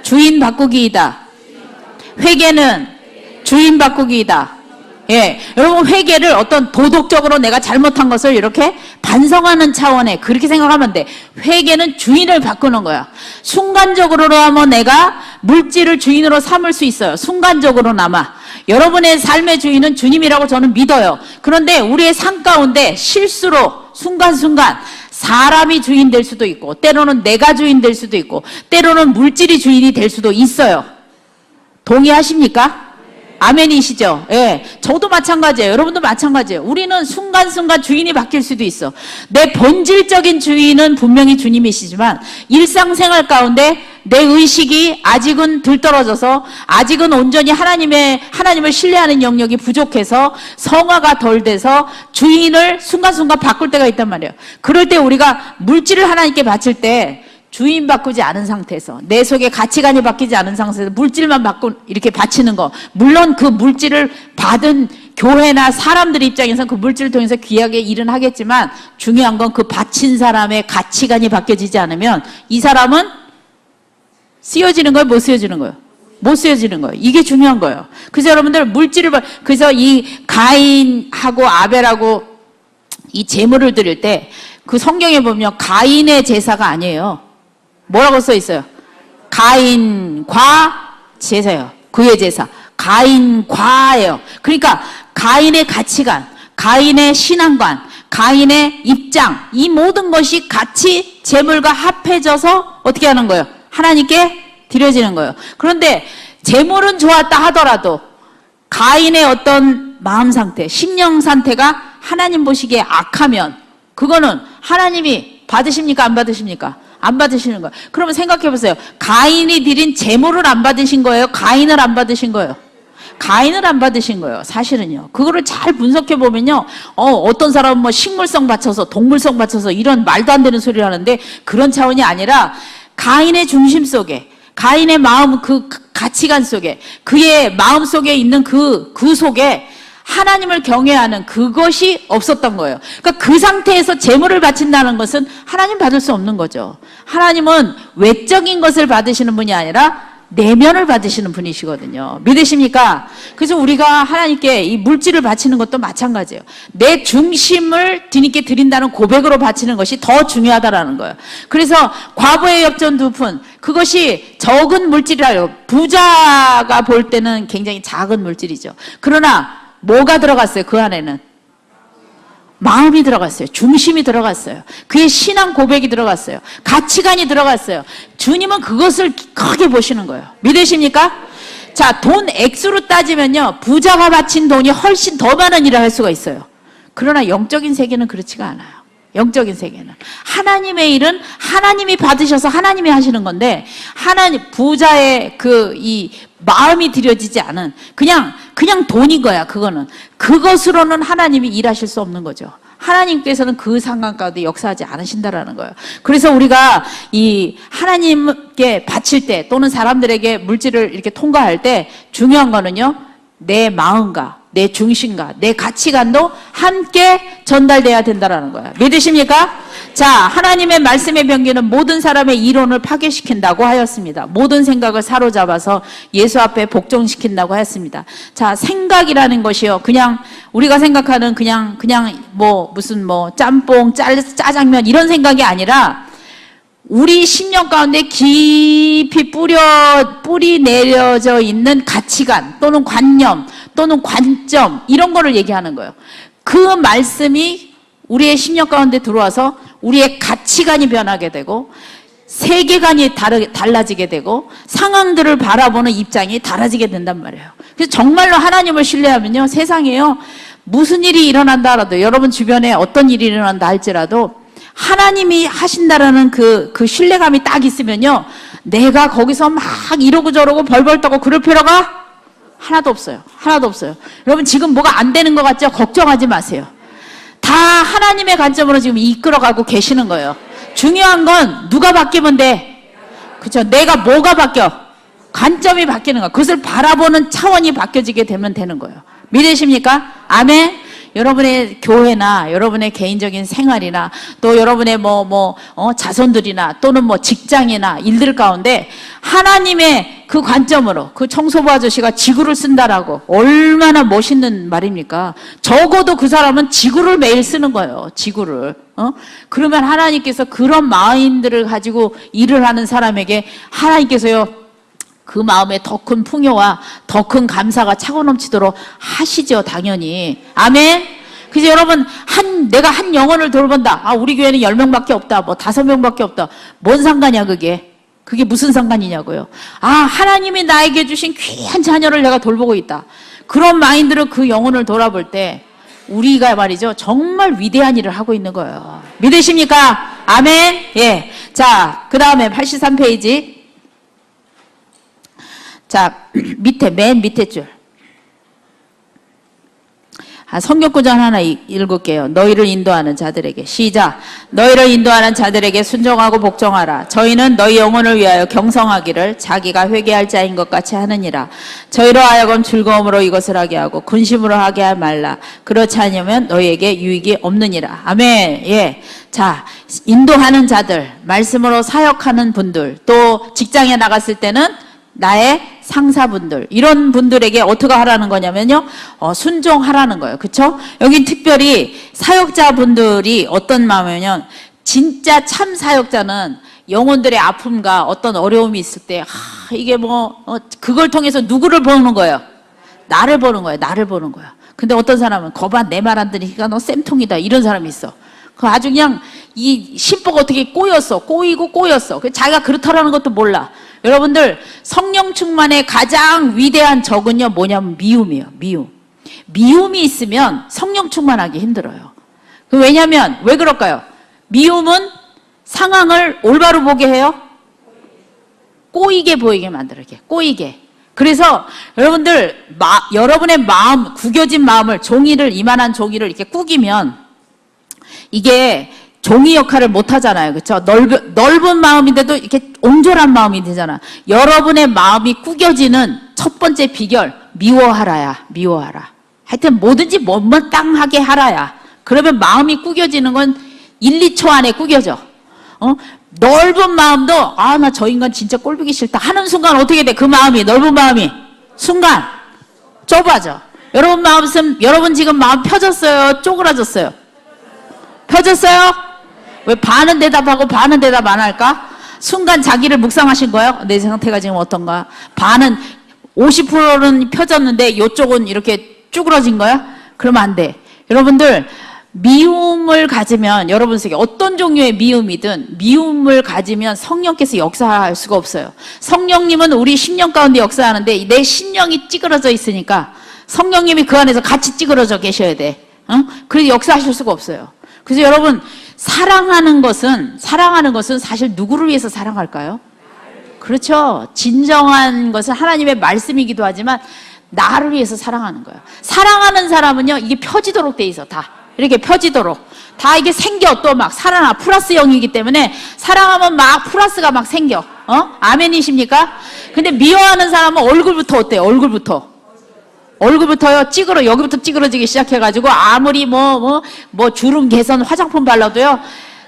S1: 주인 바꾸기이다. 회개는 주인 바꾸기이다. 예, 여러분 회개를 어떤 도덕적으로 내가 잘못한 것을 이렇게 반성하는 차원에 그렇게 생각하면 돼. 회개는 주인을 바꾸는 거야. 순간적으로라면 내가 물질을 주인으로 삼을 수 있어요. 순간적으로나마. 여러분의 삶의 주인은 주님이라고 저는 믿어요. 그런데 우리의 삶 가운데 실수로 순간순간 사람이 주인 될 수도 있고 때로는 내가 주인 될 수도 있고 때로는 물질이 주인이 될 수도 있어요. 동의하십니까? 아멘이시죠? 예. 저도 마찬가지예요. 여러분도 마찬가지예요. 우리는 순간순간 주인이 바뀔 수도 있어. 내 본질적인 주인은 분명히 주님이시지만 일상생활 가운데 내 의식이 아직은 들떨어져서 아직은 온전히 하나님을 신뢰하는 영역이 부족해서 성화가 덜 돼서 주인을 순간순간 바꿀 때가 있단 말이에요. 그럴 때 우리가 물질을 하나님께 바칠 때 주인 바꾸지 않은 상태에서 내 속에 가치관이 바뀌지 않은 상태에서 물질만 이렇게 바치는 거 물론 그 물질을 받은 교회나 사람들 입장에서는 그 물질을 통해서 귀하게 일은 하겠지만 중요한 건 그 바친 사람의 가치관이 바뀌어지지 않으면 이 사람은 쓰여지는 거예요? 못 쓰여지는 거예요? 못 쓰여지는 거예요. 이게 중요한 거예요. 그래서 여러분들 그래서 이 가인하고 아벨하고 이 제물을 드릴 때 그 성경에 보면 가인의 제사가 아니에요. 뭐라고 써 있어요? 가인과 제사예요. 그의 제사. 가인과예요. 그러니까 가인의 가치관, 가인의 신앙관, 가인의 입장 이 모든 것이 같이 제물과 합해져서 어떻게 하는 거예요? 하나님께 드려지는 거예요. 그런데 제물은 좋았다 하더라도 가인의 어떤 마음 상태, 심령 상태가 하나님 보시기에 악하면 그거는 하나님이 받으십니까? 안 받으십니까? 안 받으시는 거예요. 그러면 생각해 보세요. 가인이 드린 제물을 안 받으신 거예요? 가인을 안 받으신 거예요? 가인을 안 받으신 거예요. 사실은요. 그거를 잘 분석해 보면요. 어떤 사람은 뭐 식물성 바쳐서 동물성 바쳐서 이런 말도 안 되는 소리를 하는데 그런 차원이 아니라 가인의 중심 속에 가인의 마음 그 가치관 속에 그의 마음 속에 있는 그 속에 하나님을 경외하는 그것이 없었던 거예요. 그러니까 그 상태에서 제물을 바친다는 것은 하나님 받을 수 없는 거죠. 하나님은 외적인 것을 받으시는 분이 아니라 내면을 받으시는 분이시거든요. 믿으십니까? 그래서 우리가 하나님께 이 물질을 바치는 것도 마찬가지예요. 내 중심을 주님께 드린다는 고백으로 바치는 것이 더 중요하다라는 거예요. 그래서 과부의 엽전 2푼 그것이 적은 물질이라요. 부자가 볼 때는 굉장히 작은 물질이죠. 그러나 뭐가 들어갔어요? 그 안에는 마음이 들어갔어요. 중심이 들어갔어요. 그의 신앙 고백이 들어갔어요. 가치관이 들어갔어요. 주님은 그것을 크게 보시는 거예요. 믿으십니까? 자, 돈 액수로 따지면요 부자가 바친 돈이 훨씬 더 많은 일을 할 수가 있어요. 그러나 영적인 세계는 그렇지가 않아요. 영적인 세계는. 하나님의 일은 하나님이 받으셔서 하나님이 하시는 건데, 하나님, 부자의 이 마음이 들여지지 않은, 그냥 돈인 거야, 그거는. 그것으로는 하나님이 일하실 수 없는 거죠. 하나님께서는 그 상황 가운데 역사하지 않으신다라는 거예요. 그래서 우리가 이 하나님께 바칠 때, 또는 사람들에게 물질을 이렇게 통과할 때 중요한 거는요, 내 마음과 내 중심과 내 가치관도 함께 전달돼야 된다라는 거예요. 믿으십니까? 자, 하나님의 말씀의 병기는 모든 사람의 이론을 파괴시킨다고 하였습니다. 모든 생각을 사로잡아서 예수 앞에 복종시킨다고 하였습니다. 자, 생각이라는 것이요, 그냥 우리가 생각하는 그냥 무슨 짬뽕, 짜장면 이런 생각이 아니라 우리 심령 가운데 깊이 뿌리 내려져 있는 가치관 또는 관념 또는 관점, 이런 거를 얘기하는 거예요. 그 말씀이 우리의 심령 가운데 들어와서 우리의 가치관이 변하게 되고 세계관이 달라지게 되고 상황들을 바라보는 입장이 달라지게 된단 말이에요. 그래서 정말로 하나님을 신뢰하면요, 세상에요, 무슨 일이 일어난다 하더라도, 여러분 주변에 어떤 일이 일어난다 할지라도 하나님이 하신다라는 그 신뢰감이 딱 있으면요, 내가 거기서 막 이러고 저러고 벌벌 떠고 그럴 필요가 하나도 없어요. 하나도 없어요. 여러분 지금 뭐가 안 되는 것 같죠? 걱정하지 마세요. 다 하나님의 관점으로 지금 이끌어가고 계시는 거예요. 중요한 건 누가 바뀌면 돼. 그렇죠? 내가 뭐가 바뀌어? 관점이 바뀌는 거야. 그것을 바라보는 차원이 바뀌어지게 되면 되는 거예요. 믿으십니까? 아멘. 여러분의 교회나 여러분의 개인적인 생활이나 또 여러분의 자손들이나 또는 직장이나 일들 가운데 하나님의 그 관점으로, 그 청소부 아저씨가 지구를 쓴다라고, 얼마나 멋있는 말입니까? 적어도 그 사람은 지구를 매일 쓰는 거예요. 지구를. 그러면 하나님께서 그런 마인드를 가지고 일을 하는 사람에게 하나님께서요, 그 마음에 더 큰 풍요와 더 큰 감사가 차고 넘치도록 하시죠, 당연히. 아멘. 그래서 여러분, 내가 한 영혼을 돌본다. 우리 교회는 10명밖에 없다. 5명밖에 없다. 뭔 상관이야, 그게? 그게 무슨 상관이냐고요. 하나님이 나에게 주신 귀한 자녀를 내가 돌보고 있다. 그런 마인드로 그 영혼을 돌아볼 때 우리가 말이죠, 정말 위대한 일을 하고 있는 거예요. 믿으십니까? 아멘. 예. 자, 그 다음에 83페이지. 자, 맨 밑에 줄. 성경구절 하나 읽을게요. 너희를 인도하는 자들에게. 시작. 너희를 인도하는 자들에게 순종하고 복종하라. 저희는 너희 영혼을 위하여 경성하기를 자기가 회개할 자인 것 같이 하느니라. 저희로 하여금 즐거움으로 이것을 하게 하고 근심으로 하게 하지 말라. 그렇지 않으면 너희에게 유익이 없느니라. 아멘. 예. 자, 인도하는 자들, 말씀으로 사역하는 분들, 또 직장에 나갔을 때는 나의 상사분들, 이런 분들에게 어떻게 하라는 거냐면요, 순종하라는 거예요. 그쵸? 여긴 특별히 사역자분들이 어떤 마음이냐면, 진짜 참 사역자는 영혼들의 아픔과 어떤 어려움이 있을 때, 이게 그걸 통해서 누구를 보는 거예요? 나를 보는 거예요. 나를 보는 거야. 근데 어떤 사람은, 거봐, 내 말 안 들으니까 너 쌤통이다. 이런 사람이 있어. 그 아주 그냥 이 심보가 어떻게 꼬였어. 자기가 그렇다라는 것도 몰라. 여러분들, 성령 충만의 가장 위대한 적은요, 뭐냐면 미움이에요. 미움이 있으면 성령 충만하기 힘들어요. 왜냐면, 왜 그럴까요? 미움은 상황을 올바로 보게 해요? 꼬이게 보이게 만들게. 꼬이게. 그래서 여러분들, 여러분의 마음, 구겨진 마음을, 이만한 종이를 이렇게 꾸기면 이게 종이 역할을 못 하잖아요. 그렇죠? 넓은 마음인데도 이렇게 옹졸한 마음이 되잖아. 여러분의 마음이 구겨지는 첫 번째 비결, 미워하라야. 하여튼 뭐든지 못마땅하게 하라야. 그러면 마음이 구겨지는 건 1, 2초 안에 구겨져. 넓은 마음도 나 저 인간 진짜 꼴보기 싫다 하는 순간 어떻게 돼? 그 마음이, 넓은 마음이 순간 좁아져. 여러분 지금 마음 펴졌어요? 쪼그라졌어요? 펴졌어요? 왜 반은 대답하고 반은 대답 안 할까? 순간 자기를 묵상하신 거예요? 내 상태가 지금 어떤가? 반은 50%는 펴졌는데 이쪽은 이렇게 쭈그러진 거야? 그러면 안 돼. 여러분들, 미움을 가지면, 여러분 속에 어떤 종류의 미움이든 미움을 가지면 성령께서 역사할 수가 없어요. 성령님은 우리 심령 가운데 역사하는데 내 심령이 찌그러져 있으니까 성령님이 그 안에서 같이 찌그러져 계셔야 돼. 그래서 역사하실 수가 없어요. 그래서 여러분, 사랑하는 것은 사실 누구를 위해서 사랑할까요? 그렇죠. 진정한 것은 하나님의 말씀이기도 하지만 나를 위해서 사랑하는 거예요. 사랑하는 사람은요, 이게 펴지도록 돼 있어. 다 이렇게 펴지도록 다 이게 생겨. 또 막 살아나. 플러스 0이기 때문에 사랑하면 막 플러스가 막 생겨. 아멘이십니까? 근데 미워하는 사람은 얼굴부터 어때요? 얼굴부터요, 여기부터 찌그러지기 시작해가지고, 아무리 주름 개선 화장품 발라도요,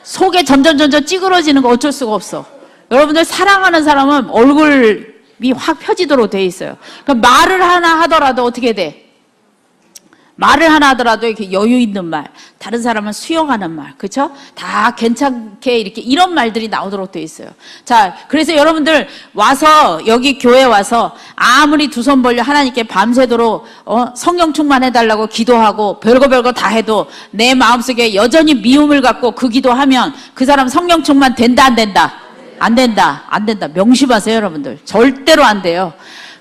S1: 속에 점점 찌그러지는 거 어쩔 수가 없어. 여러분들 사랑하는 사람은 얼굴이 확 펴지도록 돼 있어요. 그러니까 말을 하나 하더라도 어떻게 돼? 말을 하나 하더라도 이렇게 여유 있는 말, 다른 사람은 수용하는 말, 그쵸? 다 괜찮게 이렇게 이런 말들이 나오도록 돼 있어요. 자, 그래서 여러분들 와서, 여기 교회 와서 아무리 두 손 벌려 하나님께 밤새도록, 성령 충만해달라고 기도하고 별거 다 해도 내 마음속에 여전히 미움을 갖고 그 기도하면 그 사람 성령 충만 된다, 안 된다? 안 된다. 명심하세요, 여러분들. 절대로 안 돼요.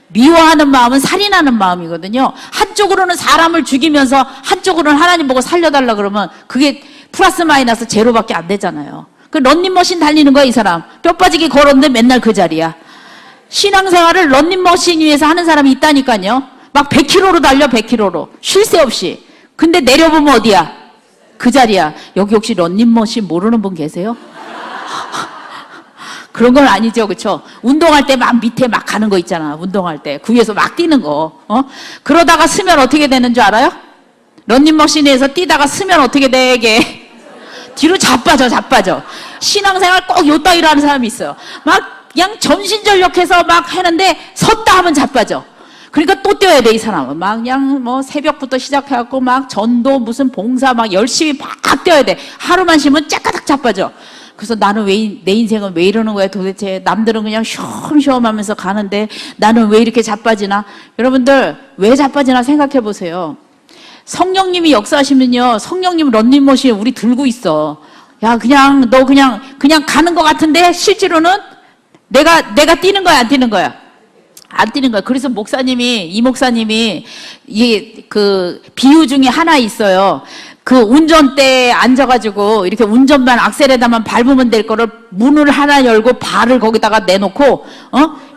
S1: 미워하는 마음은 살인하는 마음이거든요. 한쪽으로는 사람을 죽이면서 한쪽으로는 하나님 보고 살려달라 그러면 그게 플러스 마이너스 제로밖에 안 되잖아요. 그 런닝머신 달리는 거야, 이 사람. 뼈 빠지게 걸었는데 맨날 그 자리야. 신앙생활을 런닝머신 위에서 하는 사람이 있다니까요. 막 100km로 달려, 100km로. 쉴 새 없이. 근데 내려보면 어디야? 그 자리야. 여기 혹시 런닝머신 모르는 분 계세요? 그런 건 아니죠, 그렇죠? 운동할 때 막 밑에 막 가는 거 있잖아. 운동할 때 그 위에서 막 뛰는 거. 그러다가 쓰면 어떻게 되는 줄 알아요? 런닝머신에서 뛰다가 쓰면 어떻게 되게 뒤로 자빠져. 신앙생활 꼭 요따위로 하는 사람이 있어요. 막 그냥 전신전력해서 막 하는데 섰다 하면 자빠져. 그러니까 또 뛰어야 돼, 이 사람은. 막 그냥 새벽부터 시작해갖고 막 전도 무슨 봉사 막 열심히 막 뛰어야 돼. 하루만 쉬면 째까닥 자빠져. 그래서 나는 내 인생은 왜 이러는 거야 도대체. 남들은 그냥 쉬엄쉬엄 하면서 가는데 나는 왜 이렇게 자빠지나. 여러분들 왜 자빠지나 생각해 보세요. 성령님이 역사하시면요, 성령님 런닝머신 우리 들고 있어. 야, 너 그냥 가는 것 같은데 실제로는 내가 뛰는 거야, 안 뛰는 거야? 안 뛰는 거야. 그래서 이 목사님이 이게 그 비유 중에 하나 있어요. 그 운전대에 앉아가지고 이렇게 운전만 악셀에다만 밟으면 될 거를 문을 하나 열고 발을 거기다가 내놓고,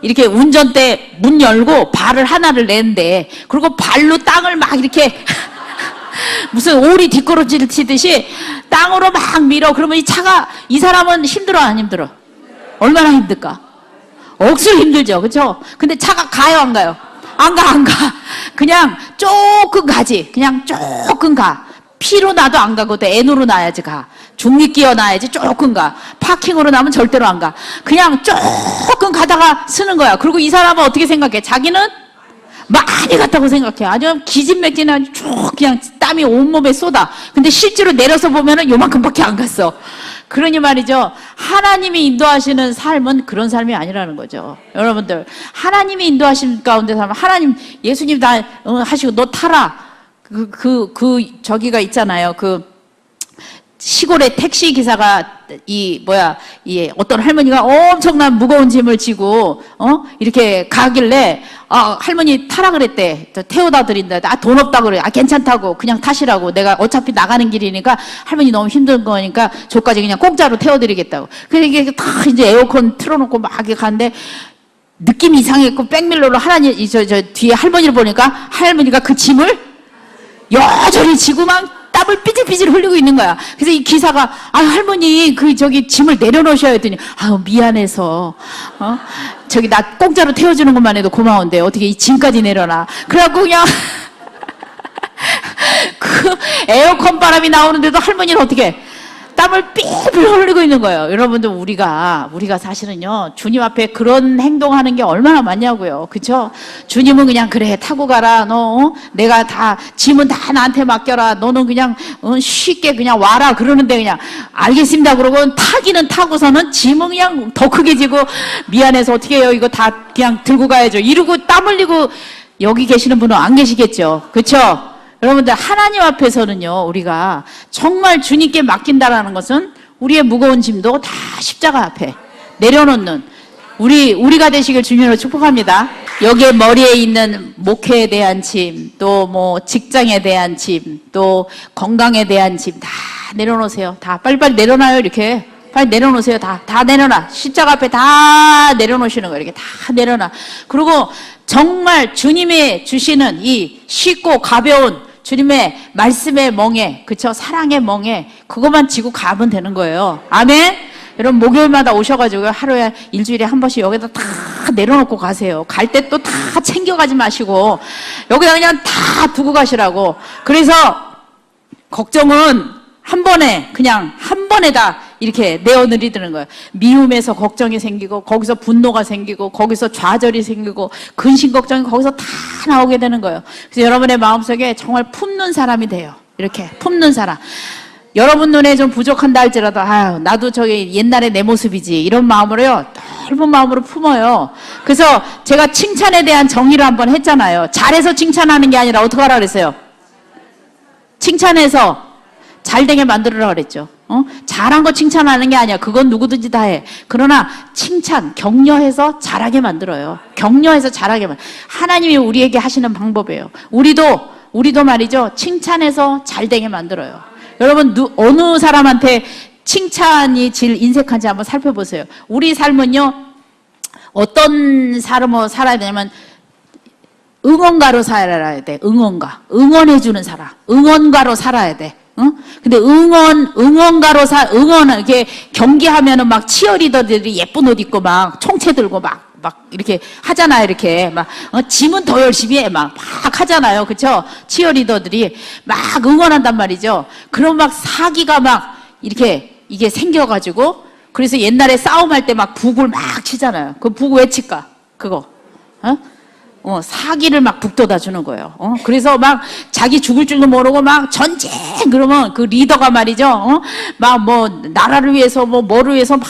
S1: 이렇게 운전대 문 열고 발을 하나를 내는데, 그리고 발로 땅을 막 이렇게 무슨 오리 뒷걸음질 치듯이 땅으로 막 밀어. 그러면 이 사람은 힘들어, 안 힘들어? 얼마나 힘들까? 억수로 힘들죠, 그렇죠? 근데 차가 가요, 안 가요? 안 가. 그냥 조금 가지. 그냥 조금 가. P로 나도 안 가거든. N으로 나야지 가. 중립기어 나야지 조금 가. 파킹으로 나면 절대로 안 가. 그냥 조금 가다가 쓰는 거야. 그리고 이 사람은 어떻게 생각해? 자기는 많이 갔다고 생각해. 아주 기진맥진한 쭉 그냥 땀이 온몸에 쏟아. 근데 실제로 내려서 보면은 요만큼밖에 안 갔어. 그러니 말이죠. 하나님이 인도하시는 삶은 그런 삶이 아니라는 거죠. 여러분들, 하나님이 인도하신 가운데 살면 하나님, 예수님 다 하시고 너 타라. 저기가 있잖아요. 시골에 택시 기사가 어떤 할머니가 엄청난 무거운 짐을 지고 이렇게 가길래 할머니 타라 그랬대. 태워다 드린다. 돈 없다 그래. 괜찮다고 그냥 타시라고. 내가 어차피 나가는 길이니까 할머니 너무 힘든 거니까 저까지 그냥 공짜로 태워드리겠다고. 그래서 이게 다 이제 에어컨 틀어놓고 막 이렇게 가는데 느낌이 이상했고 백밀러로 저 뒤에 할머니를 보니까 할머니가 그 짐을 여전히 지고 막 땀을 삐질삐질 흘리고 있는 거야. 그래서 이 기사가 할머니 짐을 내려놓으셔야 했더니 미안해서 저기 나 공짜로 태워주는 것만 해도 고마운데 어떻게 이 짐까지 내려놔. 그래갖고 그냥 그 에어컨 바람이 나오는데도 할머니는 어떻게 땀을 삐삐 흘리고 있는 거예요. 여러분들, 우리가 사실은요, 주님 앞에 그런 행동하는 게 얼마나 많냐고요. 그쵸? 주님은 그냥 그래, 타고 가라. 너, 내가 짐은 다 나한테 맡겨라. 너는 그냥, 쉽게 그냥 와라. 그러는데 그냥, 알겠습니다. 그러고 타기는 타고서는 짐은 그냥 더 크게 지고, 미안해서 어떻게 해요? 이거 다 그냥 들고 가야죠. 이러고 땀 흘리고, 여기 계시는 분은 안 계시겠죠. 그쵸? 여러분들, 하나님 앞에서는요, 우리가 정말 주님께 맡긴다라는 것은 우리의 무거운 짐도 다 십자가 앞에 내려놓는 우리가 되시길 주님으로 축복합니다. 여기에 머리에 있는 목회에 대한 짐, 또 뭐 직장에 대한 짐, 또 건강에 대한 짐 다 내려놓으세요. 다 빨리빨리 내려놔요. 이렇게 빨리 내려놓으세요. 다 내려놔. 십자가 앞에 다 내려놓으시는 거예요. 이렇게 다 내려놔. 그리고 정말 주님이 주시는 이 쉽고 가벼운 주님의 말씀의 멍에, 그쵸? 사랑의 멍에 그것만 지고 가면 되는 거예요. 아멘? 여러분 목요일마다 오셔가지고 하루에 일주일에 한 번씩 여기다 다 내려놓고 가세요. 갈 때 또 다 챙겨가지 마시고 여기다 그냥 다 두고 가시라고. 그래서 걱정은 한 번에 그냥 한 번에 다 이렇게 내어내리는 거예요. 미움에서 걱정이 생기고 거기서 분노가 생기고 거기서 좌절이 생기고 근심 걱정이 거기서 다 나오게 되는 거예요. 그래서 여러분의 마음속에 정말 품는 사람이 돼요. 이렇게 품는 사람. 여러분 눈에 좀 부족한다 할지라도 아유 나도 저기 옛날에 내 모습이지 이런 마음으로요 넓은 마음으로 품어요. 그래서 제가 칭찬에 대한 정의를 한번 했잖아요. 잘해서 칭찬하는 게 아니라 어떻게 하라 그랬어요? 칭찬해서 잘되게 만들으라 그랬죠. 잘한 거 칭찬하는 게 아니야. 그건 누구든지 다 해. 그러나 칭찬, 격려해서 잘하게 만들어요. 격려해서 잘하게 하나님이 우리에게 하시는 방법이에요. 우리도 말이죠. 칭찬해서 잘되게 만들어요. 여러분 어느 사람한테 칭찬이 제일 인색한지 한번 살펴보세요. 우리 삶은요. 어떤 삶으로 살아야 되냐면 응원가로 살아야 돼. 응원해주는 사람. 응원가로 살아야 돼. 응? 근데 응원가로 응원은 이렇게 경기하면은 막 치어리더들이 예쁜 옷 입고 막 총채 들고 막 이렇게 하잖아요. 이렇게 막 짐은 더 열심히 해 막 하잖아요. 그쵸? 치어리더들이 막 응원한단 말이죠. 그럼 막 사기가 막 이렇게 이게 생겨가지고 그래서 옛날에 싸움할 때 막 북을 막 치잖아요. 그 북 왜 칠까? 그거 사기를 막 북돋아 주는 거예요. 그래서 막 자기 죽을 줄도 모르고 막 전쟁 그러면 그 리더가 말이죠. 막 뭐 나라를 위해서 뭐를 위해서 막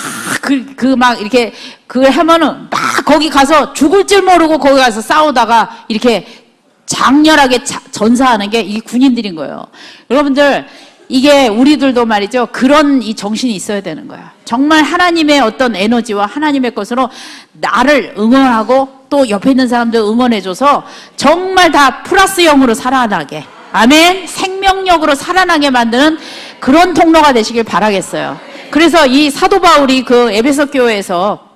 S1: 막 이렇게 하면은 막 거기 가서 죽을 줄 모르고 거기 가서 싸우다가 이렇게 장렬하게 전사하는 게 이 군인들인 거예요. 여러분들 이게 우리들도 말이죠. 그런 이 정신이 있어야 되는 거야. 정말 하나님의 어떤 에너지와 하나님의 것으로 나를 응원하고 또 옆에 있는 사람들 응원해줘서 정말 다 플러스 0으로 살아나게. 아멘. 생명력으로 살아나게 만드는 그런 통로가 되시길 바라겠어요. 그래서 이 사도 바울이 그 에베소 교회에서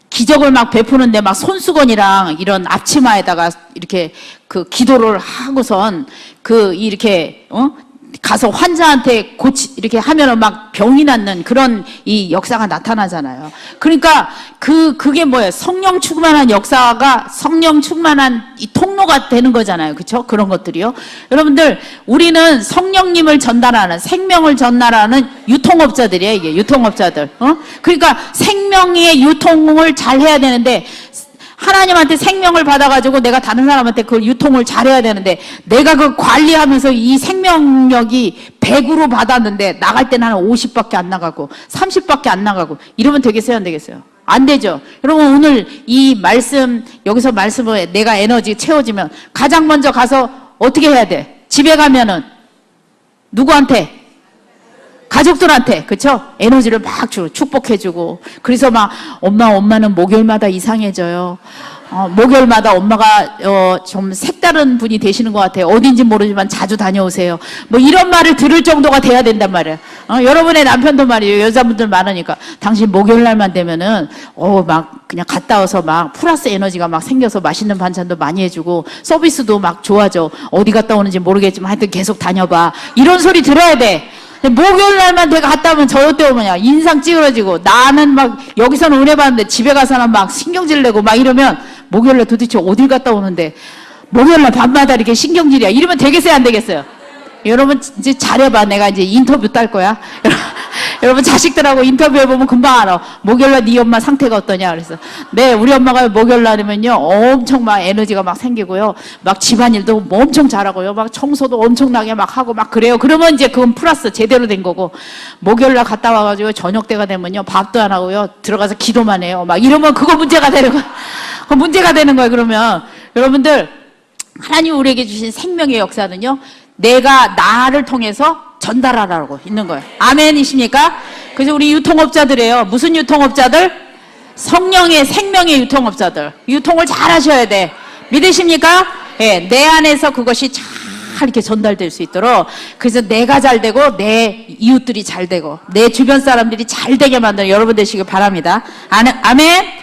S1: 기적을 막 베푸는데 막 손수건이랑 이런 앞치마에다가 이렇게 그 기도를 하고선 이렇게 가서 환자한테 이렇게 하면은 막 병이 낫는 그런 이 역사가 나타나잖아요. 그러니까 그게 뭐예요? 성령 충만한 역사가 성령 충만한 이 통로가 되는 거잖아요. 그렇죠? 그런 것들이요. 여러분들 우리는 성령님을 전달하는 생명을 전달하는 유통업자들이에요. 이게 유통업자들. 그러니까 생명의 유통을 잘 해야 되는데 하나님한테 생명을 받아가지고 내가 다른 사람한테 그걸 유통을 잘해야 되는데 내가 그 관리하면서 이 생명력이 100으로 받았는데 나갈 때는 한 50밖에 안 나가고 30밖에 안 나가고 이러면 되겠어요? 안 되겠어요? 안 되죠. 여러분 오늘 이 말씀 여기서 말씀을 내가 에너지 채워지면 가장 먼저 가서 어떻게 해야 돼? 집에 가면은 누구한테? 가족들한테 그쵸? 에너지를 막 주고 축복해주고 그래서 막 엄마는 목요일마다 이상해져요. 목요일마다 엄마가 좀 색다른 분이 되시는 것 같아요. 어딘지 모르지만 자주 다녀오세요. 뭐 이런 말을 들을 정도가 돼야 된단 말이에요. 여러분의 남편도 말이에요. 여자분들 많으니까 당신 목요일 날만 되면은 막 그냥 갔다 와서 막 플러스 에너지가 막 생겨서 맛있는 반찬도 많이 해주고 서비스도 막 좋아져. 어디 갔다 오는지 모르겠지만 하여튼 계속 다녀봐. 이런 소리 들어야 돼. 목요일 날만 내가 갔다 오면 저 때 오면야 인상 찌그러지고 나는 막 여기서는 은혜 받는데 집에 가서는 막 신경질 내고 막 이러면 목요일 날 도대체 어딜 갔다 오는데 목요일 날 밤마다 이렇게 신경질이야 이러면 되겠어요 안 되겠어요? 여러분 이제 잘해봐. 내가 이제 인터뷰 딸 거야. 여러분 자식들하고 인터뷰해보면 금방 알아. 목요일날 네 엄마 상태가 어떠냐 그래서 네 우리 엄마가 목요일날이면요 엄청 막 에너지가 막 생기고요 막 집안일도 엄청 잘하고요 막 청소도 엄청나게 막 하고 막 그래요. 그러면 이제 그건 플러스 제대로 된 거고 목요일날 갔다 와가지고 저녁 때가 되면요 밥도 안 하고요 들어가서 기도만 해요 막 이러면 그거 문제가 되는 거야. 그거 문제가 되는 거예요. 그러면 여러분들 하나님 우리에게 주신 생명의 역사는요 내가 나를 통해서 전달하라고 있는 거예요. 아멘이십니까? 그래서 우리 유통업자들이에요. 무슨 유통업자들? 성령의 생명의 유통업자들. 유통을 잘 하셔야 돼. 믿으십니까? 예, 내 안에서 그것이 잘 이렇게 전달될 수 있도록. 그래서 내가 잘 되고 내 이웃들이 잘 되고 내 주변 사람들이 잘 되게 만드는 여러분 되시길 바랍니다. 아멘.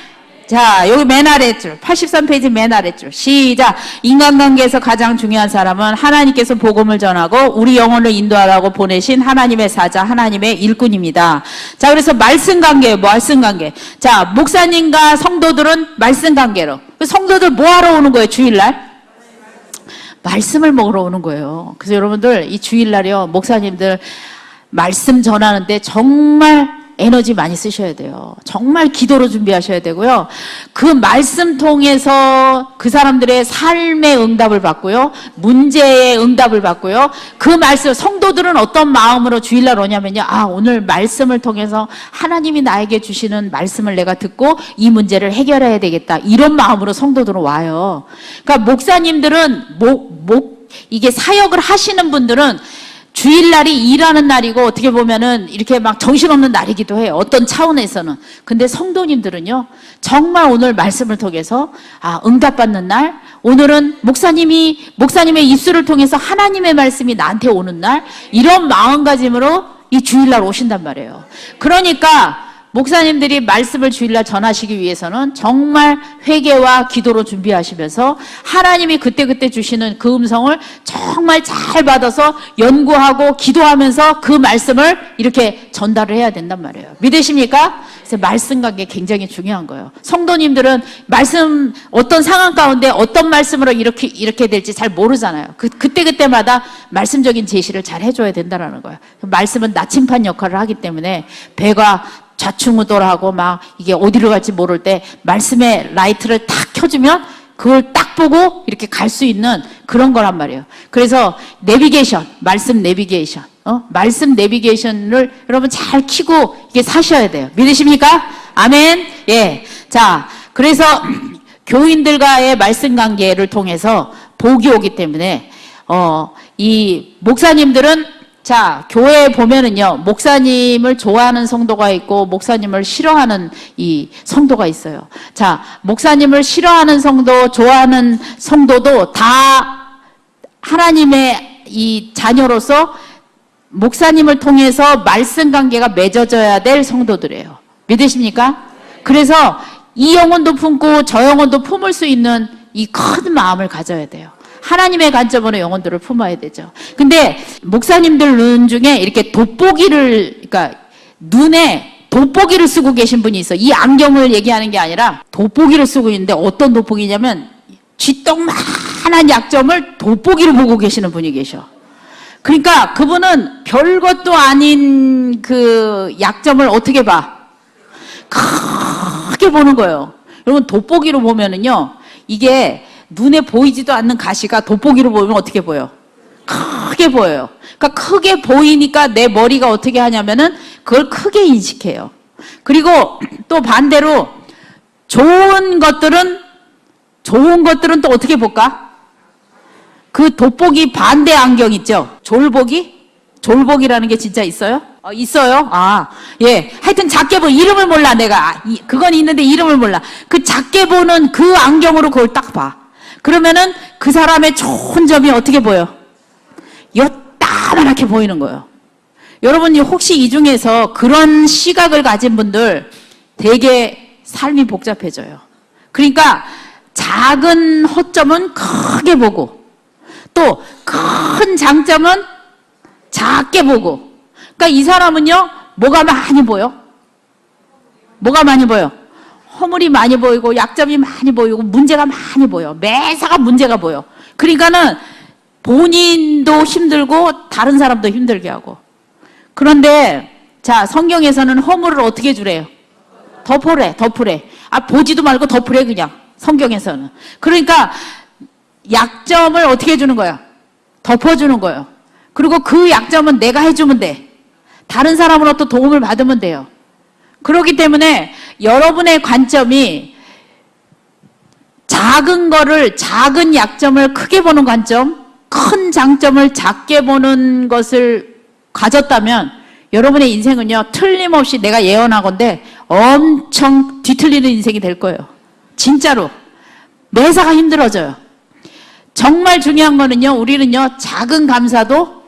S1: 자, 여기 맨 아래줄 83페이지 맨 아래줄 시작. 인간관계에서 가장 중요한 사람은 하나님께서 복음을 전하고 우리 영혼을 인도하라고 보내신 하나님의 사자, 하나님의 일꾼입니다. 자, 그래서 말씀관계예요. 말씀관계. 자, 목사님과 성도들은 말씀관계로. 성도들 뭐하러 오는 거예요? 주일날? 말씀을 먹으러 오는 거예요. 그래서 여러분들 이 주일날이요, 목사님들 말씀 전하는데 정말 에너지 많이 쓰셔야 돼요. 정말 기도로 준비하셔야 되고요. 그 말씀 통해서 그 사람들의 삶의 응답을 받고요. 문제의 응답을 받고요. 그 말씀, 성도들은 어떤 마음으로 주일날 오냐면요. 아, 오늘 말씀을 통해서 하나님이 나에게 주시는 말씀을 내가 듣고 이 문제를 해결해야 되겠다. 이런 마음으로 성도들은 와요. 그러니까 목사님들은 이게 사역을 하시는 분들은 주일날이 일하는 날이고 어떻게 보면은 이렇게 막 정신없는 날이기도 해요. 어떤 차원에서는. 근데 성도님들은요, 정말 오늘 말씀을 통해서 응답받는 날, 오늘은 목사님의 입술을 통해서 하나님의 말씀이 나한테 오는 날, 이런 마음가짐으로 이 주일날 오신단 말이에요. 그러니까 목사님들이 말씀을 주일날 전하시기 위해서는 정말 회개와 기도로 준비하시면서 하나님이 그때그때 주시는 그 음성을 정말 잘 받아서 연구하고 기도하면서 그 말씀을 이렇게 전달을 해야 된단 말이에요. 믿으십니까? 그래서 말씀 관계 굉장히 중요한 거예요. 성도님들은 말씀 어떤 상황 가운데 어떤 말씀으로 이렇게 될지 잘 모르잖아요. 그때마다 말씀적인 제시를 잘 해줘야 된다는 거예요. 말씀은 나침판 역할을 하기 때문에 배가 좌충우돌하고 막 이게 어디로 갈지 모를 때 말씀의 라이트를 탁 켜주면 그걸 딱 보고 이렇게 갈 수 있는 그런 거란 말이에요. 그래서 내비게이션, 말씀 내비게이션, 말씀 내비게이션을 여러분 잘 켜고 이게 사셔야 돼요. 믿으십니까? 아멘. 예. 자, 그래서 교인들과의 말씀 관계를 통해서 복이 오기 때문에 이 목사님들은 자, 교회에 보면은요, 목사님을 좋아하는 성도가 있고, 목사님을 싫어하는 이 성도가 있어요. 자, 목사님을 싫어하는 성도, 좋아하는 성도도 다 하나님의 이 자녀로서 목사님을 통해서 말씀 관계가 맺어져야 될 성도들이에요. 믿으십니까? 그래서 이 영혼도 품고 저 영혼도 품을 수 있는 이 큰 마음을 가져야 돼요. 하나님의 관점으로 영혼들을 품어야 되죠. 근데 목사님들 눈 중에 이렇게 그러니까 눈에 돋보기를 쓰고 계신 분이 있어. 이 안경을 얘기하는 게 아니라 돋보기를 쓰고 있는데 어떤 돋보기냐면 쥐똥만한 약점을 돋보기로 보고 계시는 분이 계셔. 그러니까 그분은 별것도 아닌 그 약점을 어떻게 봐? 크게 보는 거예요. 여러분 돋보기로 보면은요, 이게 눈에 보이지도 않는 가시가 돋보기로 보면 어떻게 보여? 크게 보여요. 그러니까 크게 보이니까 내 머리가 어떻게 하냐면은 그걸 크게 인식해요. 그리고 또 반대로 좋은 것들은 또 어떻게 볼까? 그 돋보기 반대 안경 있죠? 졸보기라는 게 진짜 있어요? 있어요? 예. 하여튼 작게 이름을 몰라, 내가. 그건 있는데 이름을 몰라. 그 작게 보는 그 안경으로 그걸 딱 봐. 그러면은 그 사람의 좋은 점이 어떻게 보여? 요따만하게 보이는 거예요. 여러분이 혹시 이 중에서 그런 시각을 가진 분들 되게 삶이 복잡해져요. 그러니까 작은 허점은 크게 보고 또 큰 장점은 작게 보고. 그러니까 이 사람은요, 뭐가 많이 보여? 뭐가 많이 보여? 허물이 많이 보이고 약점이 많이 보이고 문제가 많이 보여. 매사가 문제가 보여. 그러니까는 본인도 힘들고 다른 사람도 힘들게 하고. 그런데 자, 성경에서는 허물을 어떻게 주래요? 덮으래. 보지도 말고 덮으래 그냥. 성경에서는. 그러니까 약점을 어떻게 해주는 거야? 덮어주는 거예요. 그리고 그 약점은 내가 해주면 돼. 다른 사람으로부터 도움을 받으면 돼요. 그렇기 때문에 여러분의 관점이 작은 약점을 크게 보는 관점, 큰 장점을 작게 보는 것을 가졌다면 여러분의 인생은요, 틀림없이 내가 예언하건대 엄청 뒤틀리는 인생이 될 거예요. 진짜로. 매사가 힘들어져요. 정말 중요한 거는요, 우리는요, 작은 감사도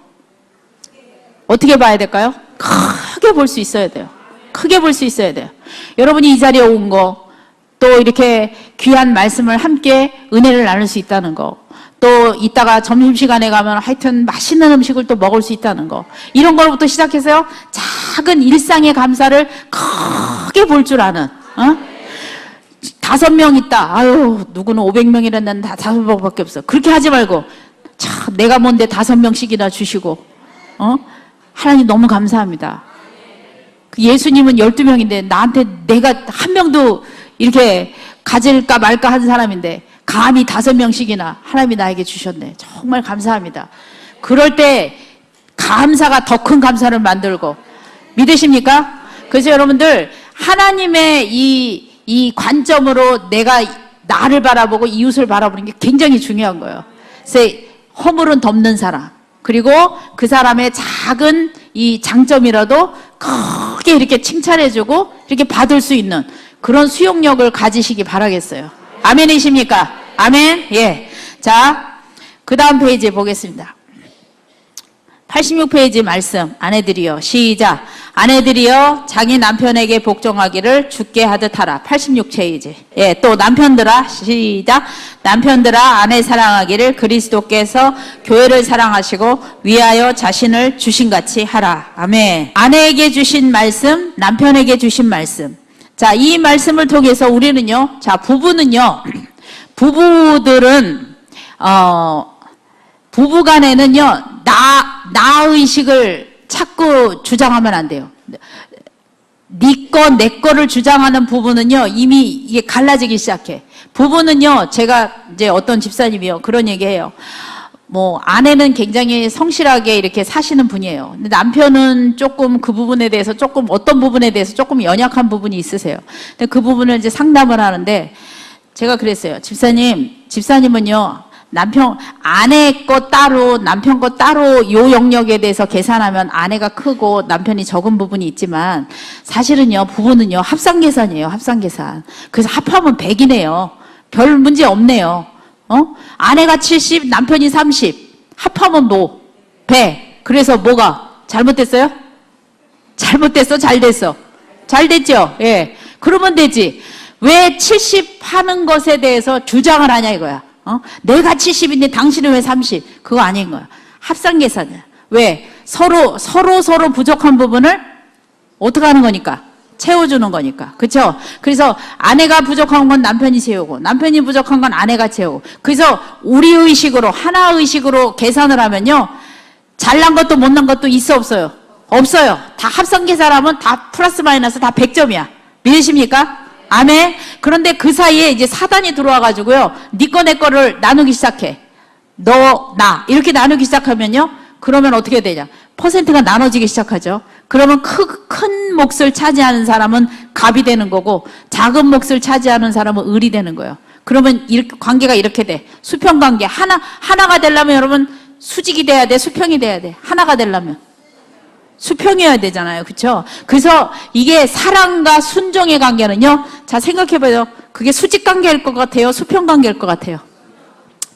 S1: 어떻게 봐야 될까요? 크게 볼 수 있어야 돼요. 크게 볼 수 있어야 돼요. 여러분이 이 자리에 온 거, 또 이렇게 귀한 말씀을 함께 은혜를 나눌 수 있다는 거, 또 이따가 점심시간에 가면 하여튼 맛있는 음식을 또 먹을 수 있다는 거, 이런 거부터 시작해서요, 작은 일상의 감사를 크게 볼 줄 아는, 5명 있다. 아유, 누구는 500명이라는 난 다 5명밖에 없어. 그렇게 하지 말고, 참, 내가 뭔데 5명씩이나 주시고, 하나님 너무 감사합니다. 예수님은 12명인데, 나한테 내가 한 명도 이렇게 가질까 말까 한 사람인데, 감히 5명씩이나 하나님이 나에게 주셨네. 정말 감사합니다. 그럴 때, 감사가 더 큰 감사를 만들고, 믿으십니까? 그래서 여러분들, 하나님의 이 관점으로 내가 나를 바라보고 이웃을 바라보는 게 굉장히 중요한 거예요. 그래서 허물은 덮는 사람, 그리고 그 사람의 작은 이 장점이라도 크게 이렇게 칭찬해주고 이렇게 받을 수 있는 그런 수용력을 가지시기 바라겠어요. 아멘이십니까? 아멘? 예. 자, 그 다음 페이지 보겠습니다. 86페이지 말씀, 아내들이여, 시작. 아내들이여, 자기 남편에게 복종하기를 주께 하듯 하라. 86페이지. 예, 또 남편들아, 시작. 남편들아, 아내 사랑하기를 그리스도께서 교회를 사랑하시고 위하여 자신을 주신같이 하라. 아멘. 아내에게 주신 말씀, 남편에게 주신 말씀. 자, 이 말씀을 통해서 우리는요, 자, 부부는요, 부부들은, 부부간에는요, 나의식을 자꾸 주장하면 안 돼요. 네 거, 내 거를 주장하는 부부는요, 이미 이게 갈라지기 시작해. 부부는요, 제가 이제 어떤 집사님이요, 그런 얘기 해요. 뭐, 아내는 굉장히 성실하게 이렇게 사시는 분이에요. 근데 남편은 조금 그 부분에 대해서 조금, 어떤 부분에 대해서 조금 연약한 부분이 있으세요. 근데 그 부분을 이제 상담을 하는데, 제가 그랬어요. 집사님은요, 아내 거 따로, 남편 거 따로 요 영역에 대해서 계산하면 아내가 크고 남편이 적은 부분이 있지만 사실은요, 부부는요, 합산계산이에요, 합산계산. 그래서 합하면 100이네요. 별 문제 없네요. 아내가 70, 남편이 30. 합하면 뭐? 100. 그래서 뭐가? 잘못됐어요? 잘못됐어? 잘 됐어? 잘 됐죠? 예. 그러면 되지. 왜 70 하는 것에 대해서 주장을 하냐 이거야. 내가 70인데 당신은 왜 30? 그거 아닌 거야. 합산계산이야. 왜? 서로 부족한 부분을 어떻게 하는 거니까? 채워주는 거니까. 그쵸? 그래서 아내가 부족한 건 남편이 채우고, 남편이 부족한 건 아내가 채우고. 그래서 우리 의식으로, 하나 의식으로 계산을 하면요, 잘난 것도 못난 것도 있어 없어요? 없어요. 다 합산계산하면 다 플러스 마이너스 다 100점이야. 믿으십니까? 아멘. 그런데 그 사이에 이제 사단이 들어와가지고요, 네 거 내 거를 나누기 시작해. 너, 나 이렇게 나누기 시작하면요, 그러면 어떻게 되냐? 퍼센트가 나눠지기 시작하죠. 그러면 큰 몫을 차지하는 사람은 갑이 되는 거고, 작은 몫을 차지하는 사람은 을이 되는 거예요. 그러면 이렇게 관계가 이렇게 돼. 수평관계. 하나가 되려면 여러분 수직이 돼야 돼, 수평이 돼야 돼. 하나가 되려면 수평이어야 되잖아요. 그렇죠? 그래서 이게 사랑과 순종의 관계는요, 자, 생각해봐요. 그게 수직 관계일 것 같아요, 수평 관계일 것 같아요?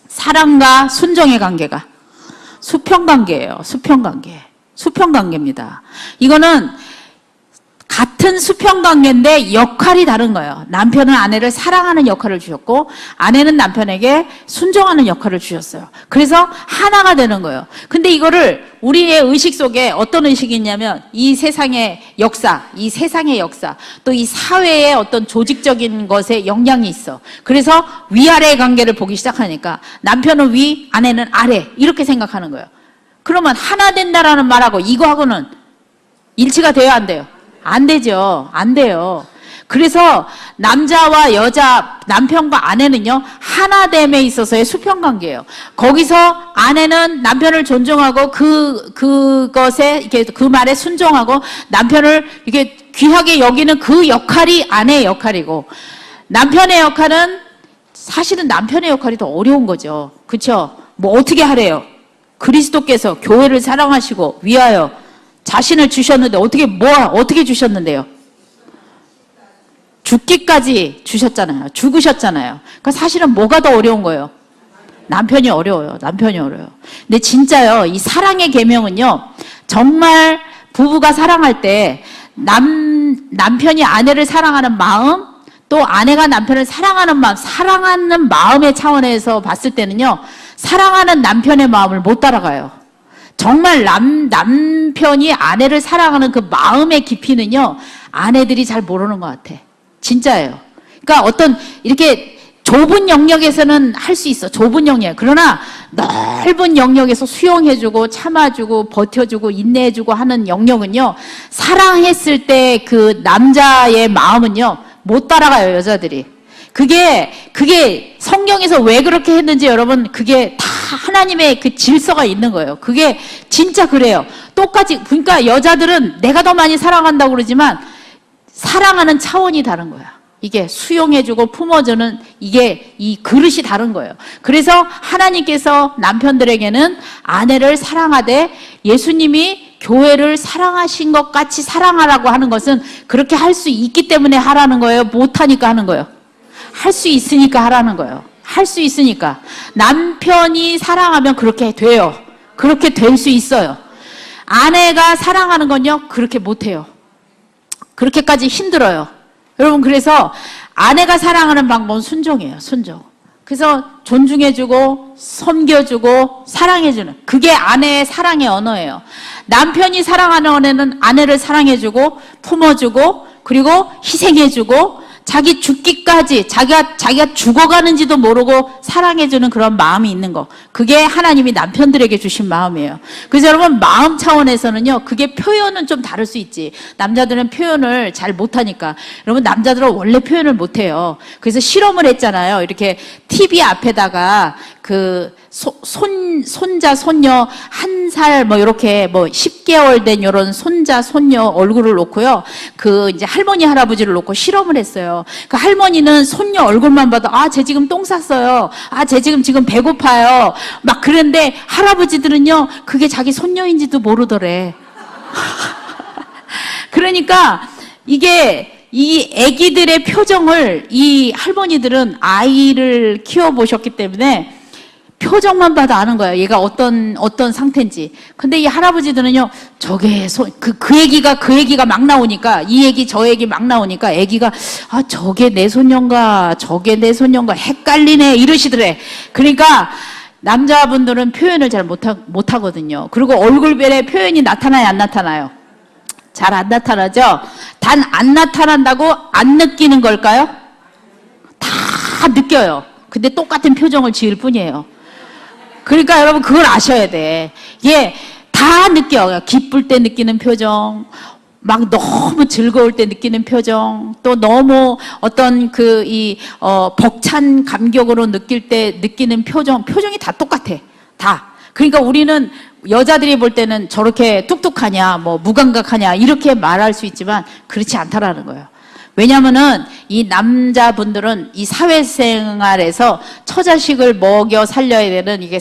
S1: 사랑과 순종의 관계가 수평 관계예요. 수평 관계. 수평 관계입니다. 이거는 같은 수평 관계인데 역할이 다른 거예요. 남편은 아내를 사랑하는 역할을 주셨고, 아내는 남편에게 순종하는 역할을 주셨어요. 그래서 하나가 되는 거예요. 근데 이거를 우리의 의식 속에 어떤 의식이 있냐면, 이 세상의 역사, 또 이 사회의 어떤 조직적인 것에 영향이 있어. 그래서 위아래의 관계를 보기 시작하니까 남편은 위, 아내는 아래, 이렇게 생각하는 거예요. 그러면 하나 된다라는 말하고 이거하고는 일치가 돼야 안 돼요? 안 되죠. 안 돼요. 그래서 남자와 여자, 남편과 아내는요, 하나됨에 있어서의 수평관계예요. 거기서 아내는 남편을 존중하고 그것에, 이렇게 그 말에 순종하고 남편을 이렇게 귀하게 여기는 그 역할이 아내의 역할이고, 남편의 역할은 사실은 남편의 역할이 더 어려운 거죠. 그렇죠? 뭐 어떻게 하래요? 그리스도께서 교회를 사랑하시고 위하여 자신을 주셨는데 어떻게 주셨는데요? 죽기까지 주셨잖아요. 죽으셨잖아요. 그러니까 사실은 뭐가 더 어려운 거예요? 남편이 어려워요. 남편이 어려워요. 근데 진짜요, 이 사랑의 계명은요, 정말 부부가 사랑할 때 남편이 아내를 사랑하는 마음, 또 아내가 남편을 사랑하는 마음, 사랑하는 마음의 차원에서 봤을 때는요, 사랑하는 남편의 마음을 못 따라가요. 정말 남편이 아내를 사랑하는 그 마음의 깊이는요, 아내들이 잘 모르는 것 같아. 진짜예요. 그러니까 어떤 이렇게 좁은 영역에서는 할 수 있어. 좁은 영역. 그러나 넓은 영역에서 수용해주고 참아주고 버텨주고 인내해주고 하는 영역은요, 사랑했을 때 그 남자의 마음은요, 못 따라가요, 여자들이. 그게 성경에서 왜 그렇게 했는지 여러분, 그게 다 하나님의 그 질서가 있는 거예요. 그게 진짜 그래요. 똑같이, 그러니까 여자들은 내가 더 많이 사랑한다고 그러지만 사랑하는 차원이 다른 거야. 이게 수용해주고 품어주는 이 그릇이 다른 거예요. 그래서 하나님께서 남편들에게는 아내를 사랑하되 예수님이 교회를 사랑하신 것 같이 사랑하라고 하는 것은 그렇게 할 수 있기 때문에 하라는 거예요? 못하니까 하는 거예요? 할 수 있으니까 하라는 거예요. 할 수 있으니까. 남편이 사랑하면 그렇게 돼요. 그렇게 될 수 있어요. 아내가 사랑하는 건요, 그렇게 못해요. 그렇게까지 힘들어요. 여러분, 그래서 아내가 사랑하는 방법은 순종이에요. 순종. 그래서 존중해주고 섬겨주고 사랑해주는, 그게 아내의 사랑의 언어예요. 남편이 사랑하는 언어는 아내를 사랑해주고 품어주고 그리고 희생해주고 자기 죽기까지 자기가 죽어가는지도 모르고 사랑해주는 그런 마음이 있는 거, 그게 하나님이 남편들에게 주신 마음이에요. 그래서 여러분, 마음 차원에서는요, 그게 표현은 좀 다를 수 있지. 남자들은 표현을 잘 못하니까. 여러분, 남자들은 원래 표현을 못해요. 그래서 실험을 했잖아요. 이렇게 TV 앞에다가 그 손자 손녀 1살 뭐 이렇게 뭐 10개월 된 요런 손자 손녀 얼굴을 놓고요, 그 이제 할머니 할아버지를 놓고 실험을 했어요. 그 할머니는 손녀 얼굴만 봐도 쟤 지금 똥 쌌어요, 쟤 지금 배고파요 막 그런데, 할아버지들은요 그게 자기 손녀인지도 모르더래. 그러니까 이게 이 아기들의 표정을 이 할머니들은 아이를 키워보셨기 때문에 표정만 봐도 아는 거예요. 얘가 어떤 상태인지. 근데 이 할아버지들은요, 저게 그 애기가 막 나오니까, 이 애기 저 애기 막 나오니까 애기가 저게 내 손녀인가 저게 내 손녀인가 헷갈리네 이러시더래. 그러니까 남자분들은 표현을 잘 못하거든요. 그리고 얼굴별에 표현이 나타나요, 안 나타나요? 잘 안 나타나죠? 단 안 나타난다고 안 느끼는 걸까요? 다 느껴요. 근데 똑같은 표정을 지을 뿐이에요. 그러니까 여러분, 그걸 아셔야 돼. 예, 다 느껴. 기쁠 때 느끼는 표정, 막 너무 즐거울 때 느끼는 표정, 또 너무 어떤 벅찬 감격으로 느낄 때 느끼는 표정이 다 똑같아. 다. 그러니까 우리는 여자들이 볼 때는 저렇게 뚝뚝하냐, 뭐 무감각하냐 이렇게 말할 수 있지만 그렇지 않다라는 거예요. 왜냐면은 이 남자분들은 이 사회생활에서 처자식을 먹여 살려야 되는, 이게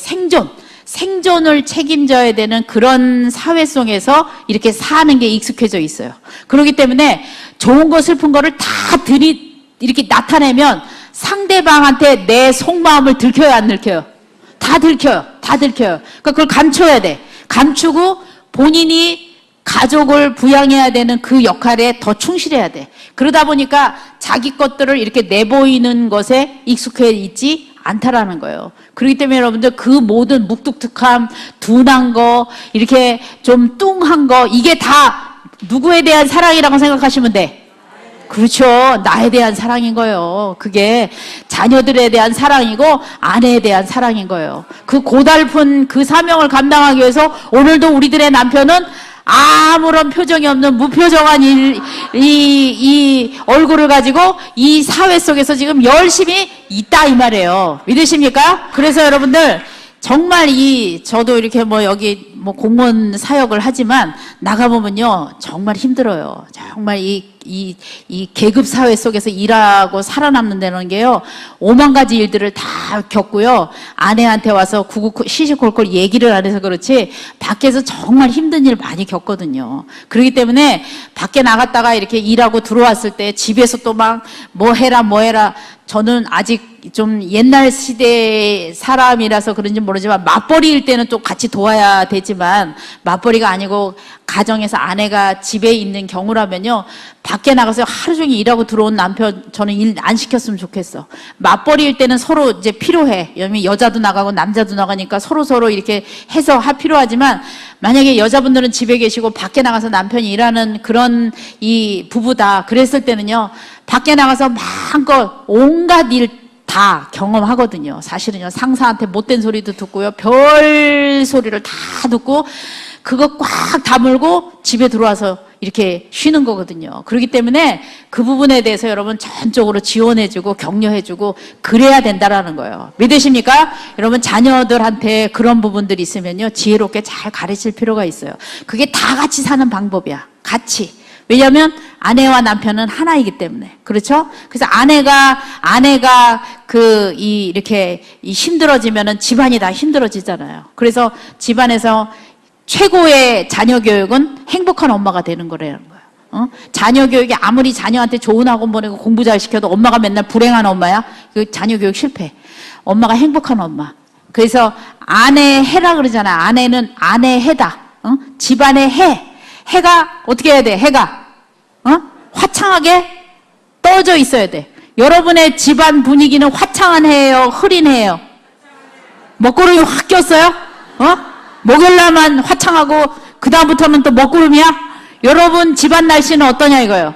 S1: 생존을 책임져야 되는 그런 사회 속에서 이렇게 사는 게 익숙해져 있어요. 그렇기 때문에 좋은 거 슬픈 거를 다 이렇게 나타내면 상대방한테 내 속마음을 들켜요, 안 들켜요? 다 들켜요. 그러니까 그걸 감춰야 돼. 감추고 본인이 가족을 부양해야 되는 그 역할에 더 충실해야 돼. 그러다 보니까 자기 것들을 이렇게 내보이는 것에 익숙해 있지 않다라는 거예요. 그렇기 때문에 여러분들, 그 모든 묵뚝뚝함, 둔한 거, 이렇게 좀 뚱한 거, 이게 다 누구에 대한 사랑이라고 생각하시면 돼. 그렇죠. 나에 대한 사랑인 거예요. 그게 자녀들에 대한 사랑이고 아내에 대한 사랑인 거예요. 그 고달픈 그 사명을 감당하기 위해서 오늘도 우리들의 남편은 아무런 표정이 없는 무표정한 이 얼굴을 가지고 이 사회 속에서 지금 열심히 있다 이 말이에요. 믿으십니까? 그래서 여러분들, 정말 저도 이렇게 뭐 여기 뭐 공무원 사역을 하지만 나가보면요, 정말 힘들어요. 정말 이 계급 사회 속에서 일하고 살아남는다는 게요, 5만 가지 일들을 다 겪고요, 아내한테 와서 시시콜콜 얘기를 안 해서 그렇지, 밖에서 정말 힘든 일 많이 겪거든요. 그렇기 때문에 밖에 나갔다가 이렇게 일하고 들어왔을 때 집에서 또 막 뭐 해라, 저는 아직 좀 옛날 시대 사람이라서 그런지 모르지만 맞벌이일 때는 또 같이 도와야 되지만, 맞벌이가 아니고 가정에서 아내가 집에 있는 경우라면요, 밖에 나가서 하루 종일 일하고 들어온 남편 저는 일 안 시켰으면 좋겠어. 맞벌이일 때는 서로 이제 필요해. 왜냐면 여자도 나가고 남자도 나가니까 서로 이렇게 해서 필요하지만, 만약에 여자분들은 집에 계시고 밖에 나가서 남편이 일하는 그런 이 부부다 그랬을 때는요, 밖에 나가서 마음껏 온갖 일 다 경험하거든요. 사실은요, 상사한테 못된 소리도 듣고요, 별 소리를 다 듣고 그거 꽉 다물고 집에 들어와서 이렇게 쉬는 거거든요. 그렇기 때문에 그 부분에 대해서 여러분 전적으로 지원해주고 격려해주고 그래야 된다라는 거예요. 믿으십니까? 여러분 자녀들한테 그런 부분들이 있으면요, 지혜롭게 잘 가르칠 필요가 있어요. 그게 다 같이 사는 방법이야. 같이. 왜냐하면 아내와 남편은 하나이기 때문에. 그렇죠? 그래서 아내가 이렇게 힘들어지면은 집안이 다 힘들어지잖아요. 그래서 집안에서 최고의 자녀 교육은 행복한 엄마가 되는 거라는 거예요. 자녀 교육이 아무리 자녀한테 좋은 학원 보내고 공부 잘 시켜도 엄마가 맨날 불행한 엄마야? 그 자녀 교육 실패. 엄마가 행복한 엄마. 그래서 아내 해라 그러잖아. 아내는 아내 해다. 집안의 해. 해가 어떻게 해야 돼? 해가 화창하게 떠져 있어야 돼. 여러분의 집안 분위기는 화창한 해예요, 흐린 해예요? 먹구름이 확 꼈어요? 목요일날만 화창하고 그 다음부터는 또 먹구름이야? 여러분 집안 날씨는 어떠냐 이거요?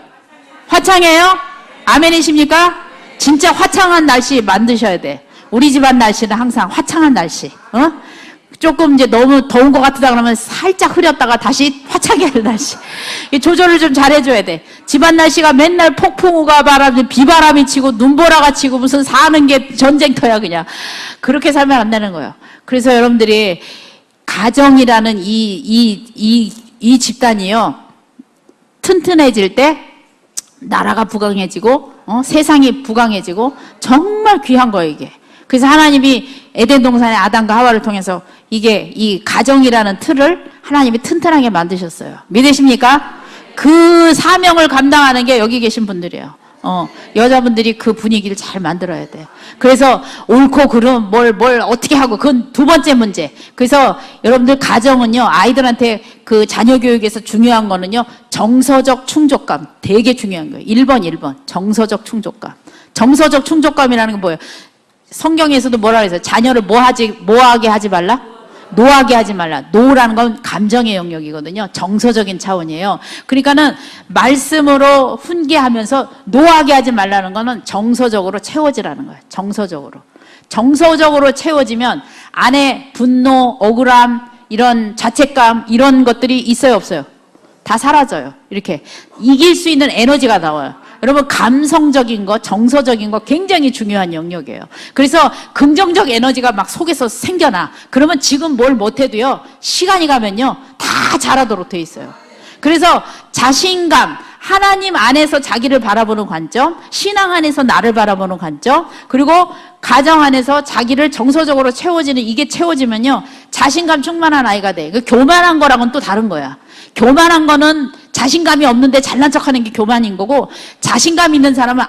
S1: 화창해요? 아멘이십니까? 진짜 화창한 날씨 만드셔야 돼. 우리 집안 날씨는 항상 화창한 날씨. 조금 이제 너무 더운 것 같다 그러면 살짝 흐렸다가 다시 화창하게 하는 날씨. 이 조절을 좀 잘해줘야 돼. 집안 날씨가 맨날 폭풍우가 비바람이 치고 눈보라가 치고 무슨 사는 게 전쟁터야 그냥. 그렇게 살면 안 되는 거예요. 그래서 여러분들이 가정이라는 이 집단이요, 튼튼해질 때 나라가 부강해지고 세상이 부강해지고 정말 귀한 거예요 이게. 그래서 하나님이 에덴 동산의 아담과 하와를 통해서 이 가정이라는 틀을 하나님이 튼튼하게 만드셨어요. 믿으십니까? 그 사명을 감당하는 게 여기 계신 분들이에요. 여자분들이 그 분위기를 잘 만들어야 돼요. 그래서 옳고 그름 뭘 어떻게 하고, 그건 두 번째 문제. 그래서 여러분들 가정은요, 아이들한테 그 자녀 교육에서 중요한 거는요, 정서적 충족감 되게 중요한 거예요. 1번 정서적 충족감. 정서적 충족감이라는 게 뭐예요? 성경에서도 뭐라 그래서 자녀를 뭐하게 하지 말라? 노하게 하지 말라. 노라는 건 감정의 영역이거든요. 정서적인 차원이에요. 그러니까는 말씀으로 훈계하면서 노하게 하지 말라는 거는 정서적으로 채워지라는 거예요. 정서적으로 채워지면 안에 분노, 억울함, 이런 자책감, 이런 것들이 있어요, 없어요? 다 사라져요. 이렇게 이길 수 있는 에너지가 나와요. 여러분 감성적인 거, 정서적인 거 굉장히 중요한 영역이에요. 그래서 긍정적 에너지가 막 속에서 생겨나. 그러면 지금 뭘 못해도요, 시간이 가면요 다 잘하도록 돼 있어요. 그래서 자신감, 하나님 안에서 자기를 바라보는 관점, 신앙 안에서 나를 바라보는 관점, 그리고 가정 안에서 자기를 정서적으로 채워지는, 이게 채워지면요 자신감 충만한 아이가 돼. 그 교만한 거랑은 또 다른 거야. 교만한 거는 자신감이 없는데 잘난 척하는 게 교만인 거고, 자신감 있는 사람은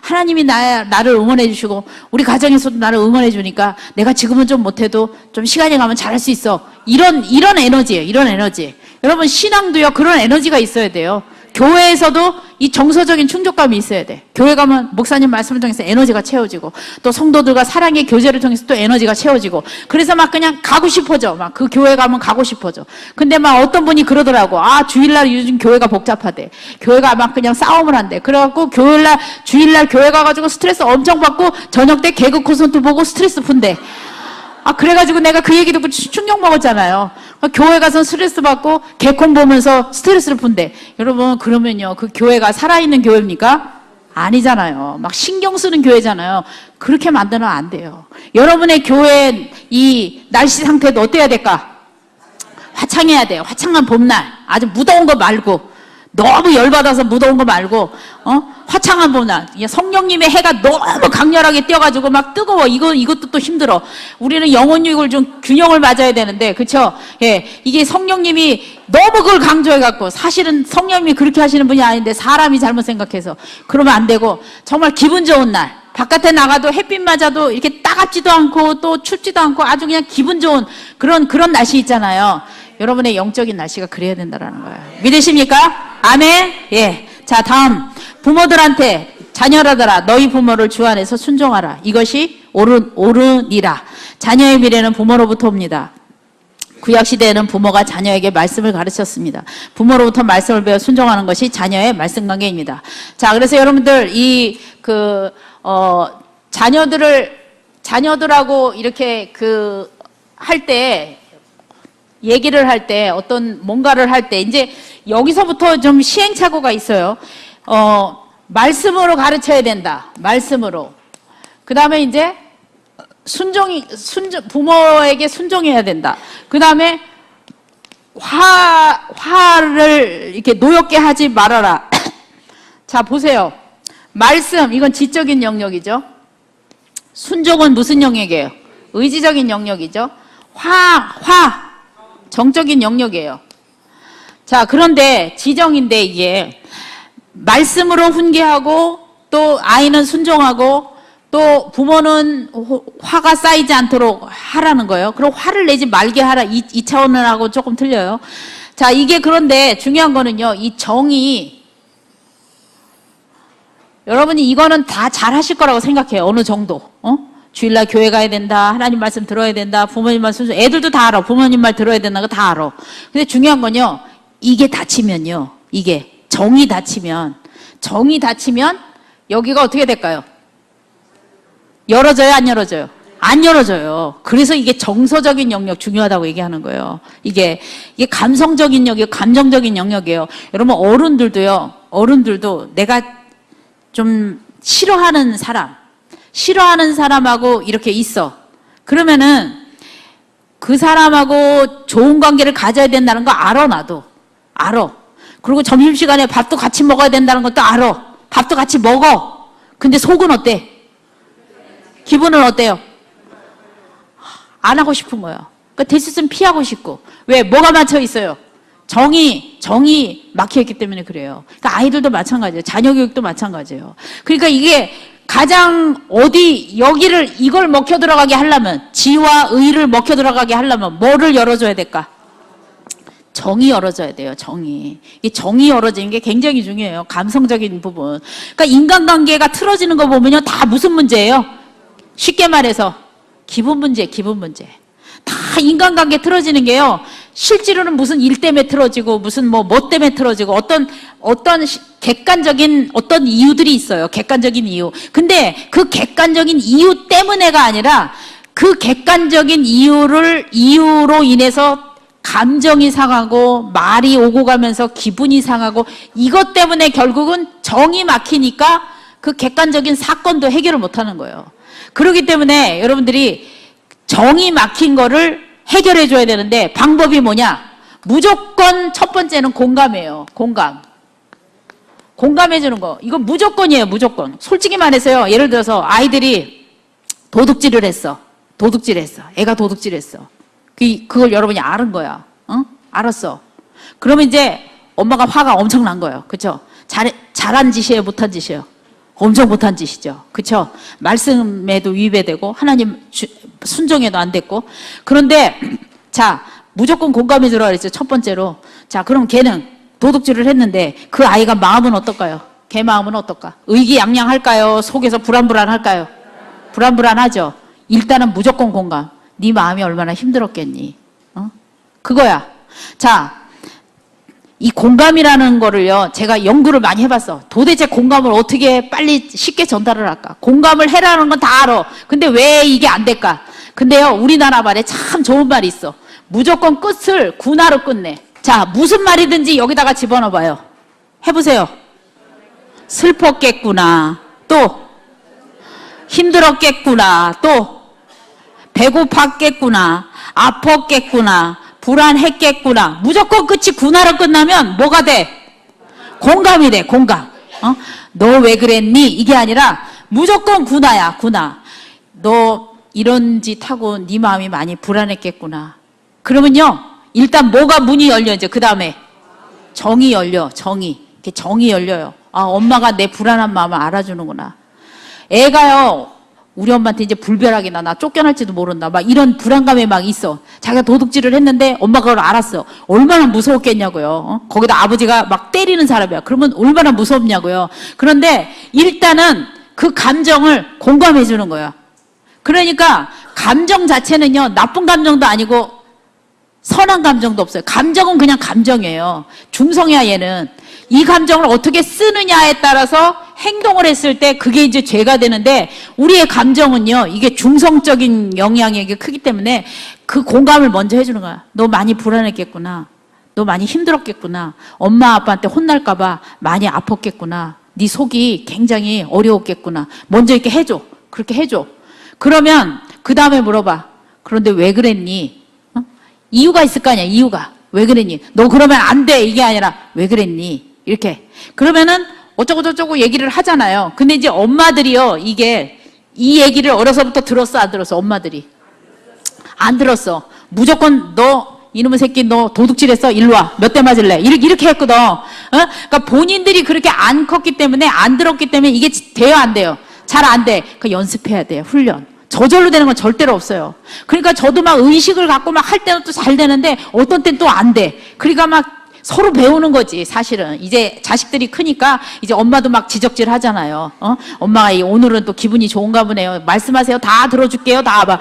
S1: 하나님이 나를 응원해 주시고 우리 가정에서도 나를 응원해 주니까 내가 지금은 좀 못해도 좀 시간이 가면 잘할 수 있어. 이런 에너지예요. 이런 에너지. 여러분 신앙도요 그런 에너지가 있어야 돼요. 교회에서도 이 정서적인 충족감이 있어야 돼. 교회 가면 목사님 말씀을 통해서 에너지가 채워지고, 또 성도들과 사랑의 교제를 통해서 또 에너지가 채워지고, 그래서 막 그냥 가고 싶어져. 막 그 교회 가면 가고 싶어져. 근데 막 어떤 분이 그러더라고. 주일날 요즘 교회가 복잡하대. 교회가 막 그냥 싸움을 한대. 그래갖고 주일날 교회 가가지고 스트레스 엄청 받고 저녁 때 개그 콘서트 보고 스트레스 푼대. 그래가지고 내가 그 얘기 듣고 충격 먹었잖아요. 교회 가서 스트레스 받고 개콘 보면서 스트레스를 푼대. 여러분 그러면요 그 교회가 살아있는 교회입니까? 아니잖아요. 막 신경 쓰는 교회잖아요. 그렇게 만들면 안 돼요. 여러분의 교회 이 날씨 상태도 어때야 될까? 화창해야 돼요. 화창한 봄날. 아주 무더운 거 말고. 너무 열받아서 무더운 거 말고, 화창한 봄날. 성령님의 해가 너무 강렬하게 띄어가지고 막 뜨거워. 이것도 또 힘들어. 우리는 영혼육을 좀 균형을 맞아야 되는데, 그쵸? 예. 이게 성령님이 너무 그걸 강조해갖고, 사실은 성령님이 그렇게 하시는 분이 아닌데, 사람이 잘못 생각해서. 그러면 안 되고, 정말 기분 좋은 날. 바깥에 나가도 햇빛 맞아도 이렇게 따갑지도 않고, 또 춥지도 않고, 아주 그냥 기분 좋은 그런 날씨 있잖아요. 여러분의 영적인 날씨가 그래야 된다는 거예요. 믿으십니까? 아멘? 예. 자, 다음. 부모들한테 자녀라더라. 너희 부모를 주 안에서 순종하라. 이것이 옳으니라. 자녀의 미래는 부모로부터 옵니다. 구약시대에는 부모가 자녀에게 말씀을 가르쳤습니다. 부모로부터 말씀을 배워 순종하는 것이 자녀의 말씀 관계입니다. 자, 그래서 여러분들, 자녀들하고 이렇게 할 때, 얘기를 할 때, 어떤 뭔가를 할 때, 이제 여기서부터 좀 시행착오가 있어요. 말씀으로 가르쳐야 된다. 말씀으로. 그 다음에 이제 부모에게 순종해야 된다. 그 다음에 화를 이렇게 노엽게 하지 말아라. 자, 보세요. 말씀, 이건 지적인 영역이죠. 순종은 무슨 영역이에요? 의지적인 영역이죠. 정적인 영역이에요. 자, 그런데 지정인데 이게 말씀으로 훈계하고 또 아이는 순종하고 또 부모는 화가 쌓이지 않도록 하라는 거예요. 그럼 화를 내지 말게 하라. 이 차원하고 조금 틀려요. 자, 이게 그런데 중요한 거는요. 이 정이 여러분이 이거는 다 잘하실 거라고 생각해요. 어느 정도. 주일날 교회 가야 된다. 하나님 말씀 들어야 된다. 부모님 말씀, 애들도 다 알아. 부모님 말 들어야 된다는 거 다 알아. 근데 중요한 건요. 이게 다치면요. 이게 정이 다치면 여기가 어떻게 될까요? 열어져요? 안 열어져요? 안 열어져요. 그래서 이게 정서적인 영역 중요하다고 얘기하는 거예요. 이게 감성적인 영역, 감정적인 영역이에요. 여러분 어른들도 내가 좀 싫어하는 사람하고 이렇게 있어. 그러면은 그 사람하고 좋은 관계를 가져야 된다는 거 알아, 나도. 알아. 그리고 점심시간에 밥도 같이 먹어야 된다는 것도 알아. 밥도 같이 먹어. 근데 속은 어때? 기분은 어때요? 안 하고 싶은 거예요. 그러니까 됐으면 피하고 싶고. 왜? 뭐가 막혀 있어요? 정이 막혀있기 때문에 그래요. 그러니까 아이들도 마찬가지예요. 자녀 교육도 마찬가지예요. 그러니까 이게 가장 이걸 먹혀 들어가게 하려면, 지와 의를 먹혀 들어가게 하려면 뭐를 열어줘야 될까? 정이 열어져야 돼요, 정이. 이 정이 열어지는 게 굉장히 중요해요. 감성적인 부분. 그러니까 인간관계가 틀어지는 거 보면요, 다 무슨 문제예요? 쉽게 말해서, 기분 문제. 다 인간관계 틀어지는 게요, 실제로는 무슨 일 때문에 틀어지고, 무슨 뭐 때문에 틀어지고, 어떤 객관적인 어떤 이유들이 있어요. 객관적인 이유. 근데 그 객관적인 이유 때문에가 아니라, 그 객관적인 이유로 인해서 감정이 상하고 말이 오고 가면서 기분이 상하고 이것 때문에 결국은 정이 막히니까 그 객관적인 사건도 해결을 못하는 거예요. 그렇기 때문에 여러분들이 정이 막힌 거를 해결해 줘야 되는데 방법이 뭐냐? 무조건 첫 번째는 공감이에요. 공감해 주는 거. 이거 무조건이에요. 무조건. 솔직히 말해서요. 예를 들어서 아이들이 도둑질을 했어. 애가 도둑질했어. 그걸 여러분이 알은 거야. 알았어. 그러면 이제 엄마가 화가 엄청 난 거예요. 그쵸? 잘한 짓이에요? 못한 짓이에요? 엄청 못한 짓이죠. 그쵸? 말씀에도 위배되고, 하나님 순종에도 안 됐고. 그런데, 자, 무조건 공감해 주라 그랬죠. 첫 번째로. 자, 그럼 걔는 도둑질을 했는데, 그 아이가 마음은 어떨까요? 걔 마음은 어떨까? 의기양양할까요? 속에서 불안불안할까요? 불안불안하죠. 일단은 무조건 공감. 네 마음이 얼마나 힘들었겠니? 그거야. 자, 이 공감이라는 거를요, 제가 연구를 많이 해봤어. 도대체 공감을 어떻게 빨리 쉽게 전달을 할까? 공감을 해라는 건 다 알아. 근데 왜 이게 안 될까? 근데요, 우리나라 말에 참 좋은 말이 있어. 무조건 끝을 군화로 끝내. 자, 무슨 말이든지 여기다가 집어넣어봐요. 해보세요. 슬펐겠구나. 또 힘들었겠구나. 또 배고팠겠구나. 아팠겠구나. 불안했겠구나. 무조건 끝이 구나로 끝나면 뭐가 돼? 공감이 돼. 공감. 너 왜 그랬니? 이게 아니라 무조건 구나야. 구나. 너 이런 짓 하고 네 마음이 많이 불안했겠구나. 그러면요, 일단 뭐가 문이 열려. 이제 그 다음에 정이 열려. 정이. 이렇게 정이 열려요. 아, 엄마가 내 불안한 마음을 알아주는구나. 애가요, 우리 엄마한테 이제 불벼락이나 나 쫓겨날지도 모른다. 막 이런 불안감이 막 있어. 자기가 도둑질을 했는데 엄마가 그걸 알았어. 얼마나 무서웠겠냐고요. 거기다 아버지가 막 때리는 사람이야. 그러면 얼마나 무섭냐고요. 그런데 일단은 그 감정을 공감해 주는 거야. 그러니까 감정 자체는요, 나쁜 감정도 아니고 선한 감정도 없어요. 감정은 그냥 감정이에요. 중성이야, 얘는. 이 감정을 어떻게 쓰느냐에 따라서 행동을 했을 때 그게 이제 죄가 되는데, 우리의 감정은요, 이게 중성적인 영향이 크기 때문에 그 공감을 먼저 해주는 거야. 너 많이 불안했겠구나. 너 많이 힘들었겠구나. 엄마 아빠한테 혼날까봐 많이 아팠겠구나. 네 속이 굉장히 어려웠겠구나. 먼저 이렇게 해줘. 그렇게 해줘. 그러면 그 다음에 물어봐. 그런데 왜 그랬니? 이유가 있을 거 아니야. 이유가. 왜 그랬니? 너 그러면 안 돼. 이게 아니라 왜 그랬니? 이렇게. 그러면은 어쩌고 저쩌고 얘기를 하잖아요. 근데 이제 엄마들이요, 이 얘기를 어려서부터 들었어, 안 들었어? 엄마들이 안 들었어. 무조건 너 이놈의 새끼 너 도둑질했어? 일로 와. 몇 대 맞을래? 이렇게 했거든. 그러니까 본인들이 그렇게 안 컸기 때문에, 안 들었기 때문에 이게 돼요, 안 돼요? 잘 안 돼. 그러니까 연습해야 돼요. 훈련. 저절로 되는 건 절대로 없어요. 그러니까 저도 막 의식을 갖고 막 할 때는 또 잘 되는데 어떤 때는 또 안 돼. 그러니까 막 서로 배우는 거지, 사실은. 이제 자식들이 크니까 이제 엄마도 막 지적질 하잖아요. 엄마가 오늘은 또 기분이 좋은가 보네요. 말씀하세요. 다 들어줄게요. 다 봐.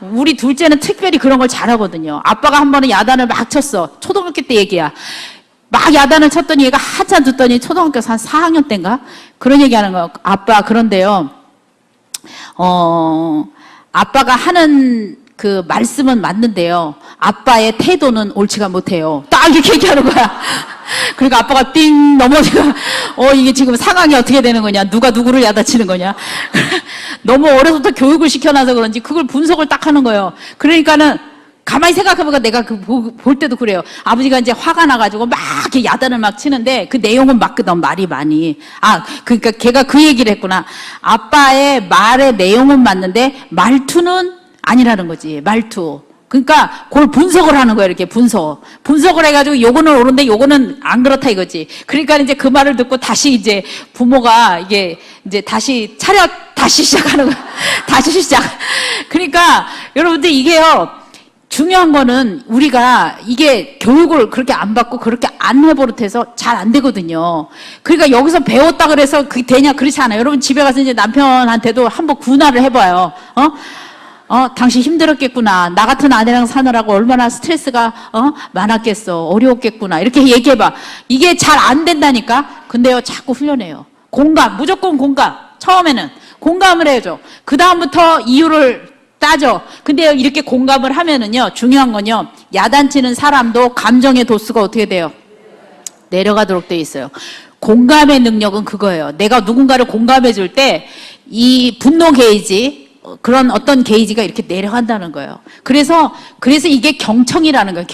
S1: 우리 둘째는 특별히 그런 걸 잘하거든요. 아빠가 한 번은 야단을 막 쳤어. 초등학교 때 얘기야. 막 야단을 쳤더니 얘가 한참 듣더니 초등학교 한 4학년 때인가? 그런 얘기 하는 거예요. 아빠, 그런데요. 아빠가 하는 그 말씀은 맞는데요. 아빠의 태도는 옳지가 못해요. 딱 이렇게 얘기하는 거야. 그러니까 아빠가 띵 넘어지고, 이게 지금 상황이 어떻게 되는 거냐? 누가 누구를 야단치는 거냐? 너무 어려서부터 교육을 시켜놔서 그런지 그걸 분석을 딱 하는 거예요. 그러니까는 가만히 생각해보니까 내가 볼 때도 그래요. 아버지가 이제 화가 나가지고 막 이렇게 야단을 막 치는데 그 내용은 맞거든, 말이 많이. 그러니까 걔가 그 얘기를 했구나. 아빠의 말의 내용은 맞는데 말투는 아니라는 거지, 말투. 그러니까 그걸 분석을 하는 거예요, 이렇게 분석을 해가지고 요거는 옳은데 요거는 안 그렇다 이거지. 그러니까 이제 그 말을 듣고 다시 이제 부모가 이게 이제 다시 다시 시작하는 거야. 다시 시작. 그러니까 여러분들 이게요, 중요한 거는 우리가 이게 교육을 그렇게 안 받고 그렇게 안 해버릇해서 잘 안 되거든요. 그러니까 여기서 배웠다 그래서 그게 되냐? 그렇지 않아요. 여러분 집에 가서 이제 남편한테도 한번 군화를 해봐요. 당신 힘들었겠구나. 나 같은 아내랑 사느라고 얼마나 스트레스가 많았겠어. 어려웠겠구나. 이렇게 얘기해봐. 이게 잘 안 된다니까. 근데요, 자꾸 훈련해요. 공감, 무조건 공감. 처음에는 공감을 해야죠. 그 다음부터 이유를 따져. 근데 이렇게 공감을 하면은요, 중요한 건요, 야단치는 사람도 감정의 도수가 어떻게 돼요? 내려가도록 돼 있어요. 공감의 능력은 그거예요. 내가 누군가를 공감해 줄 때 이 분노 게이지, 그런 어떤 게이지가 이렇게 내려간다는 거예요. 그래서 이게 경청이라는 거예요.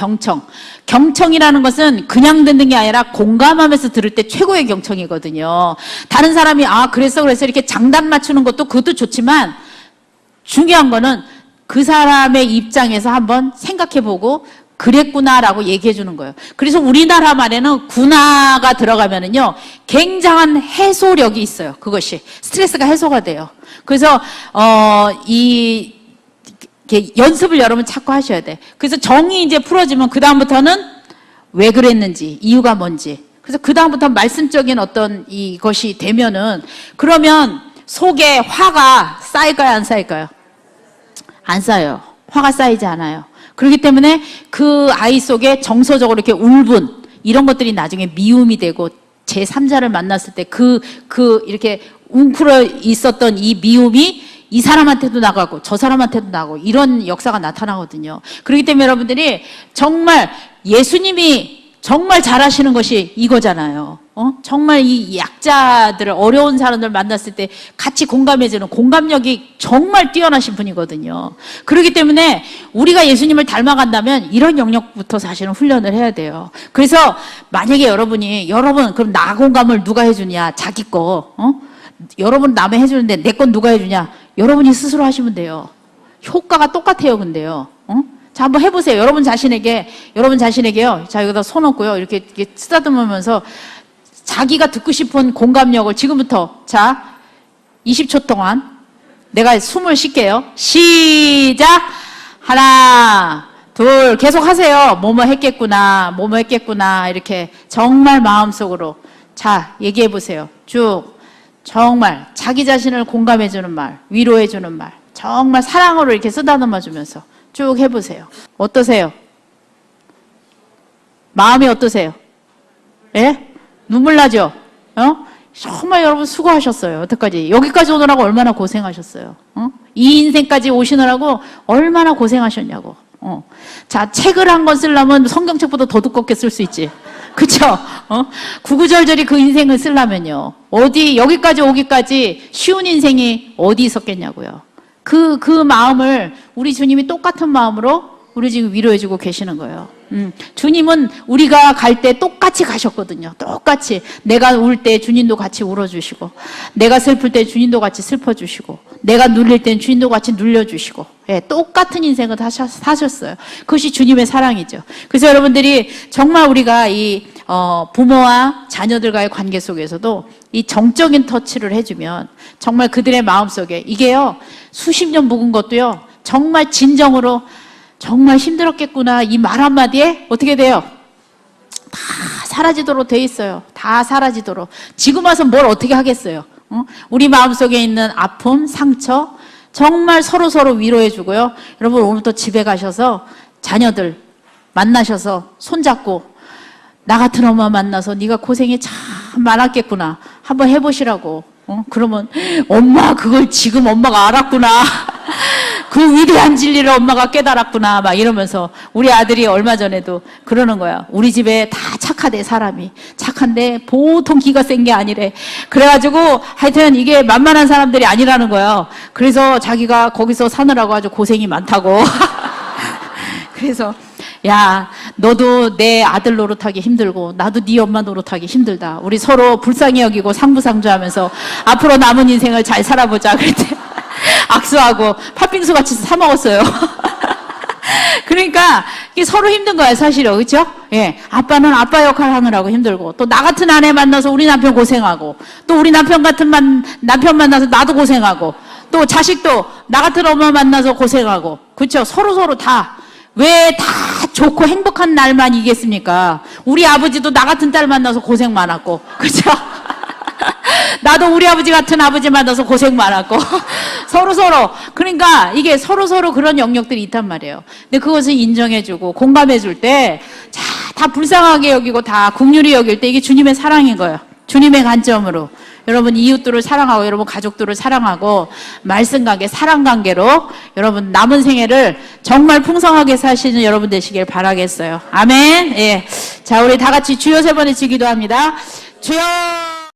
S1: 경청이라는 것은 그냥 듣는 게 아니라 공감하면서 들을 때 최고의 경청이거든요. 다른 사람이 그래서 이렇게 장단 맞추는 것도 그것도 좋지만, 중요한 거는 그 사람의 입장에서 한번 생각해보고 그랬구나라고 얘기해 주는 거예요. 그래서 우리나라 말에는 구나가 들어가면은요, 굉장한 해소력이 있어요. 그것이 스트레스가 해소가 돼요. 그래서 이렇게 연습을 여러분 자꾸 하셔야 돼. 그래서 정이 이제 풀어지면 그 다음부터는 왜 그랬는지, 이유가 뭔지. 그래서 그 다음부터 말씀적인 어떤 이것이 되면은, 그러면 속에 화가 쌓일까요, 안 쌓일까요? 안 쌓여요. 화가 쌓이지 않아요. 그렇기 때문에 그 아이 속에 정서적으로 이렇게 울분, 이런 것들이 나중에 미움이 되고 제3자를 만났을 때 이렇게 웅크려 있었던 이 미움이 이 사람한테도 나가고 저 사람한테도 나가고 이런 역사가 나타나거든요. 그렇기 때문에 여러분들이 정말 예수님이 정말 잘하시는 것이 이거잖아요. 정말 이 약자들, 어려운 사람들 만났을 때 같이 공감해주는 공감력이 정말 뛰어나신 분이거든요. 그렇기 때문에 우리가 예수님을 닮아간다면 이런 영역부터 사실은 훈련을 해야 돼요. 그래서 만약에 여러분, 그럼 나 공감을 누가 해주냐? 자기 거, 여러분 남의 해주는데 내 건 누가 해주냐? 여러분이 스스로 하시면 돼요. 효과가 똑같아요, 근데요. 자, 한번 해보세요. 여러분 자신에게요. 자, 여기다 손 얹고요. 이렇게 쓰다듬으면서 자기가 듣고 싶은 공감력을 지금부터, 자, 20초 동안 내가 숨을 쉴게요. 시작! 하나, 둘, 계속 하세요. 뭐뭐 했겠구나. 이렇게 정말 마음속으로. 자, 얘기해보세요. 쭉. 정말 자기 자신을 공감해주는 말, 위로해주는 말. 정말 사랑으로 이렇게 쓰다듬어주면서 쭉 해보세요. 어떠세요? 마음이 어떠세요? 예? 눈물 나죠? 정말 여러분 수고하셨어요. 여태까지. 여기까지 오느라고 얼마나 고생하셨어요. 이 인생까지 오시느라고 얼마나 고생하셨냐고. 자, 책을 한 권 쓰려면 성경책보다 더 두껍게 쓸 수 있지. 그쵸? 구구절절히 그 인생을 쓰려면요. 여기까지 오기까지 쉬운 인생이 어디 있었겠냐고요. 그 마음을 우리 주님이 똑같은 마음으로 우리 지금 위로해주고 계시는 거예요. 주님은 우리가 갈 때 똑같이 가셨거든요. 똑같이. 내가 울 때 주님도 같이 울어주시고, 내가 슬플 때 주님도 같이 슬퍼주시고, 내가 눌릴 땐 주님도 같이 눌려주시고, 예, 똑같은 인생을 사셨어요. 그것이 주님의 사랑이죠. 그래서 여러분들이 정말 우리가 이 부모와 자녀들과의 관계 속에서도 이 정적인 터치를 해주면 정말 그들의 마음속에 이게요, 수십 년 묵은 것도요, 정말 진정으로 정말 힘들었겠구나 이 말 한마디에 어떻게 돼요? 다 사라지도록 돼 있어요. 다 사라지도록. 지금 와서 뭘 어떻게 하겠어요? 우리 마음속에 있는 아픔, 상처 정말 서로 위로해 주고요. 여러분 오늘부터 집에 가셔서 자녀들 만나셔서 손잡고 나 같은 엄마 만나서 네가 고생이 참 많았겠구나 한번 해보시라고. 그러면 엄마 그걸 지금 엄마가 알았구나. 그 위대한 진리를 엄마가 깨달았구나 막 이러면서 우리 아들이 얼마 전에도 그러는 거야. 우리 집에 다 착하대 사람이. 착한데 보통 기가 센 게 아니래. 그래가지고 하여튼 이게 만만한 사람들이 아니라는 거야. 그래서 자기가 거기서 사느라고 아주 고생이 많다고. 그래서 야 너도 내 아들 노릇하기 힘들고 나도 네 엄마 노릇하기 힘들다. 우리 서로 불쌍히 여기고 상부상조하면서 앞으로 남은 인생을 잘 살아보자. 그랬대. 악수하고 팥빙수 같이 사 먹었어요. 그러니까 이게 서로 힘든 거야 사실은. 그렇죠? 예, 아빠는 아빠 역할 하느라고 힘들고 또 나 같은 아내 만나서 우리 남편 고생하고 또 우리 남편 같은 남편 만나서 나도 고생하고 또 자식도 나 같은 엄마 만나서 고생하고. 그렇죠? 서로 다. 왜 다 좋고 행복한 날만 이겠습니까? 우리 아버지도 나 같은 딸 만나서 고생 많았고. 그렇죠? 나도 우리 아버지 같은 아버지 만나서 고생 많았고. 서로. 그러니까 이게 서로 그런 영역들이 있단 말이에요. 근데 그것을 인정해주고 공감해줄 때, 자, 다 불쌍하게 여기고 다 긍휼히 여길 때 이게 주님의 사랑인 거예요. 주님의 관점으로. 여러분 이웃들을 사랑하고 여러분 가족들을 사랑하고 말씀 관계, 사랑 관계로 여러분 남은 생애를 정말 풍성하게 사시는 여러분 되시길 바라겠어요. 아멘. 예. 자, 우리 다 같이 주여 세 번 외치기도 합니다. 주여!